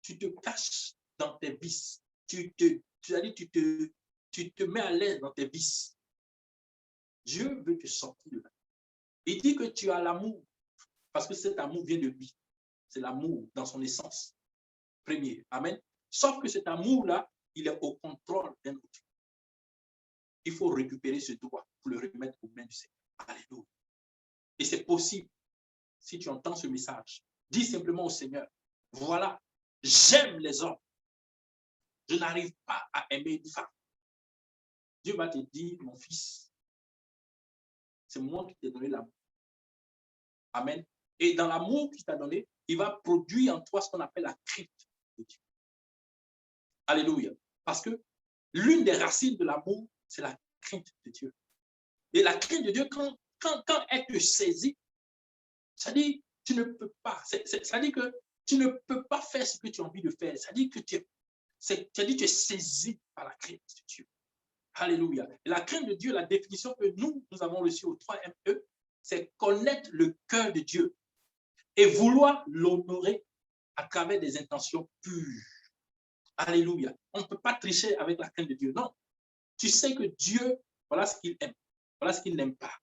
Tu te caches dans tes vices. Tu te mets à l'aise dans tes vices. Dieu veut te sortir de là. Il dit que tu as l'amour, parce que cet amour vient de lui. C'est l'amour dans son essence. Premier. Amen. Sauf que cet amour-là, il est au contrôle d'un autre. Il faut récupérer ce droit pour le remettre aux mains du Seigneur. Alléluia. Et c'est possible si tu entends ce message. Dis simplement au Seigneur, voilà, j'aime les hommes. Je n'arrive pas à aimer une femme. Dieu va te dire, mon fils, c'est moi qui t'ai donné l'amour. Amen. Et dans l'amour qu'il t'a donné, il va produire en toi ce qu'on appelle la crainte de Dieu. Alléluia. Parce que l'une des racines de l'amour, c'est la crainte de Dieu. Et la crainte de Dieu, quand elle te saisit, ça dit, tu ne peux pas. Ça dit que Tu ne peux pas faire ce que tu as envie de faire. C'est-à-dire que tu es saisi par la crainte de Dieu. Alléluia. Et la crainte de Dieu, la définition que nous avons reçue au 3ME, c'est connaître le cœur de Dieu et vouloir l'honorer à travers des intentions pures. Alléluia. On ne peut pas tricher avec la crainte de Dieu. Non. Tu sais que Dieu, voilà ce qu'il aime. Voilà ce qu'il n'aime pas.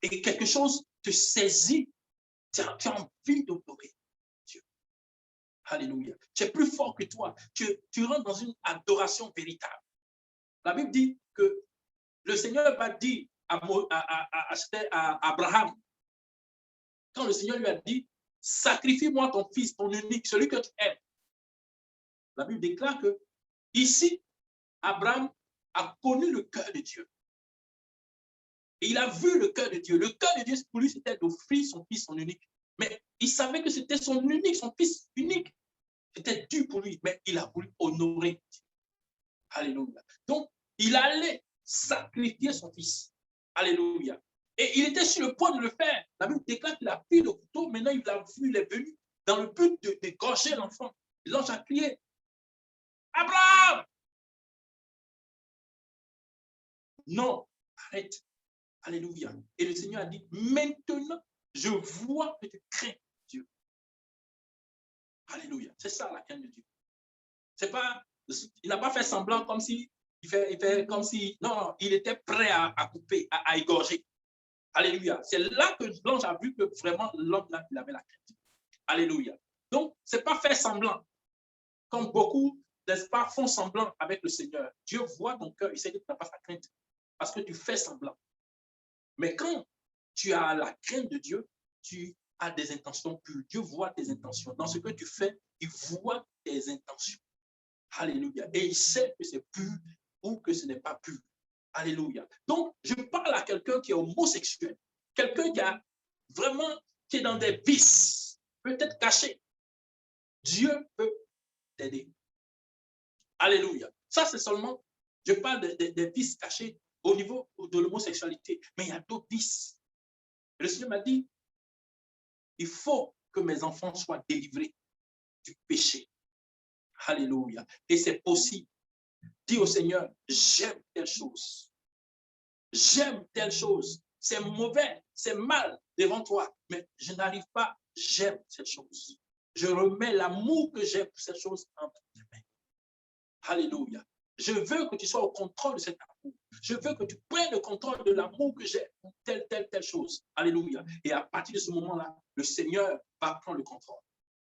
Et quelque chose te saisit. Tu as envie d'honorer Dieu. Alléluia. Tu es plus fort que toi. Tu rentres dans une adoration véritable. La Bible dit que le Seigneur va dire à Abraham, quand le Seigneur lui a dit, sacrifie-moi ton fils, ton unique, celui que tu aimes. La Bible déclare que ici, Abraham a connu le cœur de Dieu. Et il a vu le cœur de Dieu. Le cœur de Dieu, pour lui, c'était d'offrir son fils, son unique. Mais il savait que c'était son unique, son fils unique. C'était dur pour lui, mais il a voulu honorer Dieu. Alléluia. Donc, il allait sacrifier son fils. Alléluia. Et il était sur le point de le faire. La Bible déclare qu'il a pris le couteau. Maintenant, il a vu, il est venu dans le but d'égorger l'enfant. L'ange a crié, Abraham! Non, arrête. Alléluia. Et le Seigneur a dit, maintenant, je vois que tu crains Dieu. Alléluia. C'est ça la crainte de Dieu. C'est pas, il n'a pas fait semblant comme si, il fait comme si, non, il était prêt à couper, à égorger. Alléluia. C'est là que l'ange a vu que vraiment l'homme là, il avait la crainte. Alléluia. Donc, ce n'est pas faire semblant. Comme beaucoup, n'est-ce pas, font semblant avec le Seigneur. Dieu voit ton cœur, il sait que tu n'as pas sa crainte. Parce que tu fais semblant. Mais quand tu as la crainte de Dieu, tu as des intentions pures. Dieu voit tes intentions. Dans ce que tu fais, il voit tes intentions. Alléluia. Et il sait que c'est pur ou que ce n'est pas pur. Alléluia. Donc, je parle à quelqu'un qui est homosexuel. Quelqu'un qui a vraiment, qui est dans des vices, peut-être cachés. Dieu peut t'aider. Alléluia. Ça, c'est seulement, je parle des vices cachés au niveau de l'homosexualité. Mais il y a d'autres vices. Le Seigneur m'a dit, il faut que mes enfants soient délivrés du péché. Alléluia. Et c'est possible. Dis au Seigneur, j'aime telle chose. J'aime telle chose. C'est mauvais, c'est mal devant toi. Mais je n'arrive pas, j'aime cette chose. Je remets l'amour que j'ai pour cette chose entre tes mains. Alléluia. Je veux que tu sois au contrôle de cet amour. Je veux que tu prennes le contrôle de l'amour que j'ai pour telle chose. Alléluia. Et à partir de ce moment-là, le Seigneur va prendre le contrôle.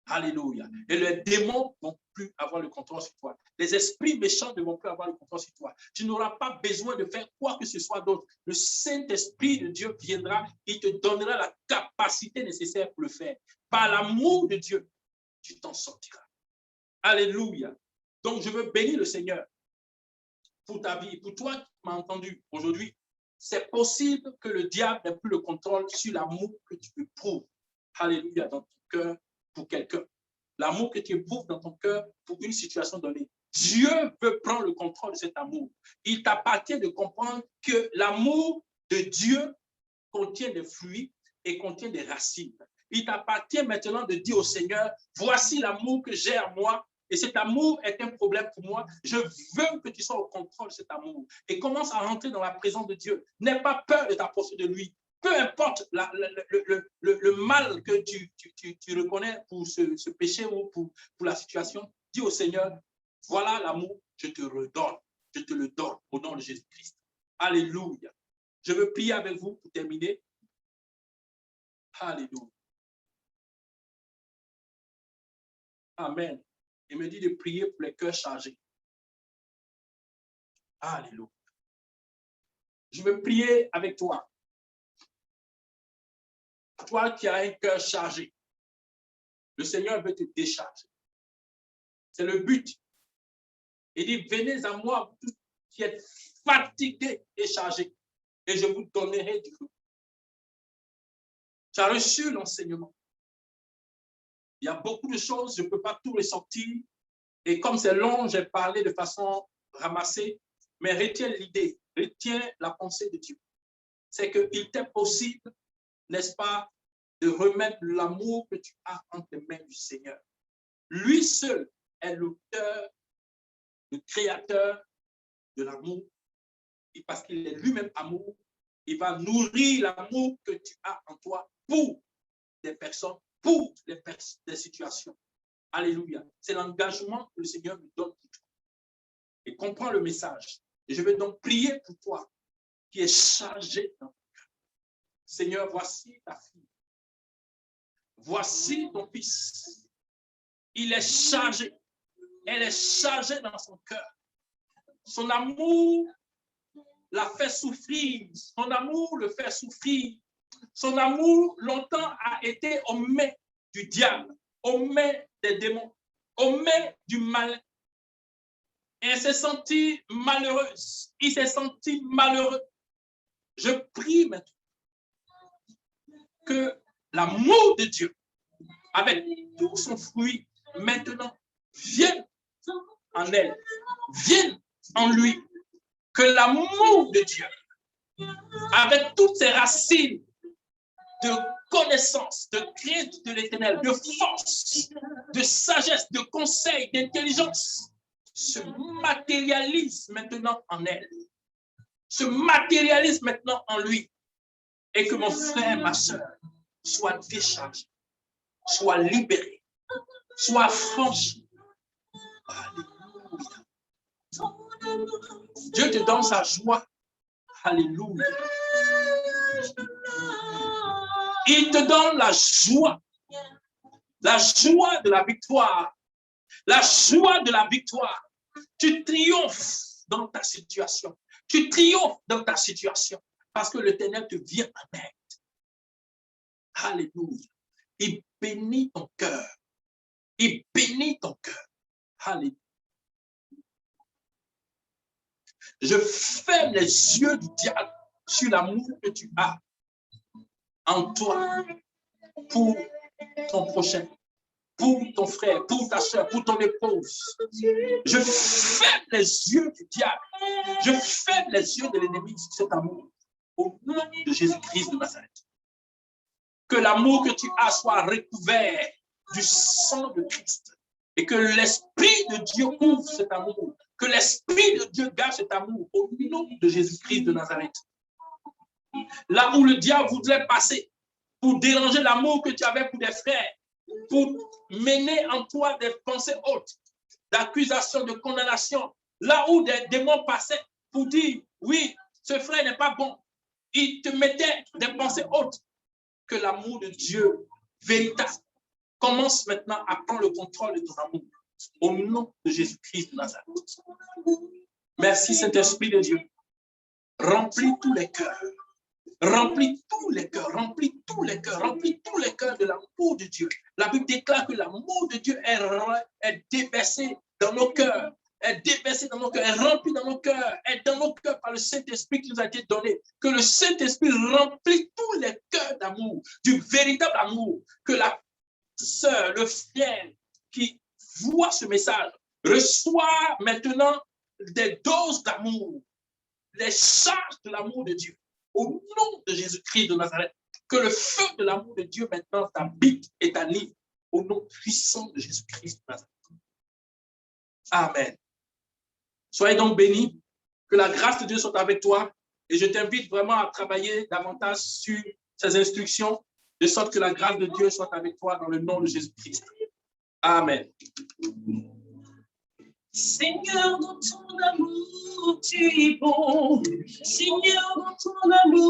Alléluia. Et les démons ne vont plus avoir le contrôle sur toi. Les esprits méchants ne vont plus avoir le contrôle sur toi. Tu n'auras pas besoin de faire quoi que ce soit d'autre. Le Saint-Esprit de Dieu viendra, il te donnera la capacité nécessaire pour le faire. Par l'amour de Dieu, tu t'en sortiras. Alléluia. Donc, je veux bénir le Seigneur pour ta vie. Pour toi qui m'as entendu aujourd'hui, c'est possible que le diable n'ait plus le contrôle sur l'amour que tu éprouves. Alléluia, dans ton cœur pour quelqu'un. L'amour que tu éprouves dans ton cœur pour une situation donnée. Dieu veut prendre le contrôle de cet amour. Il t'appartient de comprendre que l'amour de Dieu contient des fruits et contient des racines. Il t'appartient maintenant de dire au Seigneur, voici l'amour que j'ai à moi. Et cet amour est un problème pour moi. Je veux que tu sois au contrôle de cet amour. Et commence à rentrer dans la présence de Dieu. N'aie pas peur de t'approcher de lui. Peu importe le mal que tu reconnais pour ce péché ou pour la situation, dis au Seigneur, voilà l'amour, je te redonne. Je te le donne au nom de Jésus-Christ. Alléluia. Je veux prier avec vous pour terminer. Alléluia. Amen. Il me dit de prier pour les cœurs chargés. Alléluia. Je veux prier avec toi. Toi qui as un cœur chargé, le Seigneur veut te décharger. C'est le but. Il dit, venez à moi, vous qui êtes fatigués et chargés, et je vous donnerai du repos. Tu as reçu l'enseignement. Il y a beaucoup de choses, je ne peux pas tout ressortir. Et comme c'est long, j'ai parlé de façon ramassée, mais retiens l'idée, retiens la pensée de Dieu. C'est qu'il t'est possible, n'est-ce pas, de remettre l'amour que tu as entre les mains du Seigneur. Lui seul est l'auteur, le créateur de l'amour. Et parce qu'il est lui-même amour, il va nourrir l'amour que tu as en toi pour des personnes, pour des situations. Alléluia. C'est l'engagement que le Seigneur nous donne pour toi. Et comprends le message. Et je vais donc prier pour toi qui est chargé dans ton cœur. Seigneur, voici ta fille. Voici ton fils. Il est chargé. Elle est chargée dans son cœur. Son amour la fait souffrir. Son amour le fait souffrir. Son amour, longtemps, a été aux mains du diable, aux mains des démons, aux mains du mal. Et elle s'est sentie malheureuse. Il s'est senti malheureux. Je prie maintenant que l'amour de Dieu, avec tout son fruit, maintenant, vienne en elle, vienne en lui. Que l'amour de Dieu, avec toutes ses racines de connaissance, de crainte de l'Éternel, de force, de sagesse, de conseil, d'intelligence, se matérialise maintenant en elle, se matérialise maintenant en lui, et que mon frère, ma soeur, soit déchargé, soit libéré, soit franchi. Alléluia. Dieu te donne sa joie. Alléluia. Il te donne la joie de la victoire, la joie de la victoire. Tu triomphes dans ta situation. Tu triomphes dans ta situation parce que l'Éternel te vient en aide. Alléluia. Il bénit ton cœur. Il bénit ton cœur. Alléluia. Je ferme les yeux du diable sur l'amour que tu as en toi pour ton prochain, pour ton frère, pour ta soeur, pour ton épouse. Je ferme les yeux du diable. Je ferme les yeux de l'ennemi sur cet amour au nom de Jésus-Christ de Nazareth. Que l'amour que tu as soit recouvert du sang de Christ et que l'Esprit de Dieu ouvre cet amour. Que l'Esprit de Dieu garde cet amour au nom de Jésus-Christ de Nazareth. Là où le diable voudrait passer pour déranger l'amour que tu avais pour des frères, pour mener en toi des pensées hautes, d'accusation, de condamnation, là où des démons passaient pour dire, oui, ce frère n'est pas bon, il te mettait des pensées hautes, que l'amour de Dieu véritable commence maintenant à prendre le contrôle de ton amour. Au nom de Jésus-Christ de Nazareth. Merci Saint-Esprit de Dieu. Remplis tous les cœurs. Remplis tous les cœurs. Remplis tous les cœurs. Remplis tous les cœurs de l'amour de Dieu. La Bible déclare que l'amour de Dieu est déversé dans nos cœurs. Est déversé dans nos cœurs. Est rempli dans nos cœurs. Est dans nos cœurs par le Saint-Esprit qui nous a été donné. Que le Saint-Esprit remplit tous les cœurs d'amour. Du véritable amour. Que la sœur, le frère qui voit ce message, reçoit maintenant des doses d'amour, les charges de l'amour de Dieu. Au nom de Jésus-Christ de Nazareth, que le feu de l'amour de Dieu maintenant t'habite et t'anime. Au nom puissant de Jésus-Christ de Nazareth. Amen. Soyez donc bénis, que la grâce de Dieu soit avec toi et je t'invite vraiment à travailler davantage sur ces instructions de sorte que la grâce de Dieu soit avec toi dans le nom de Jésus-Christ. Amen. Seigneur, dans ton amour, tu es bon. Seigneur, dans ton amour.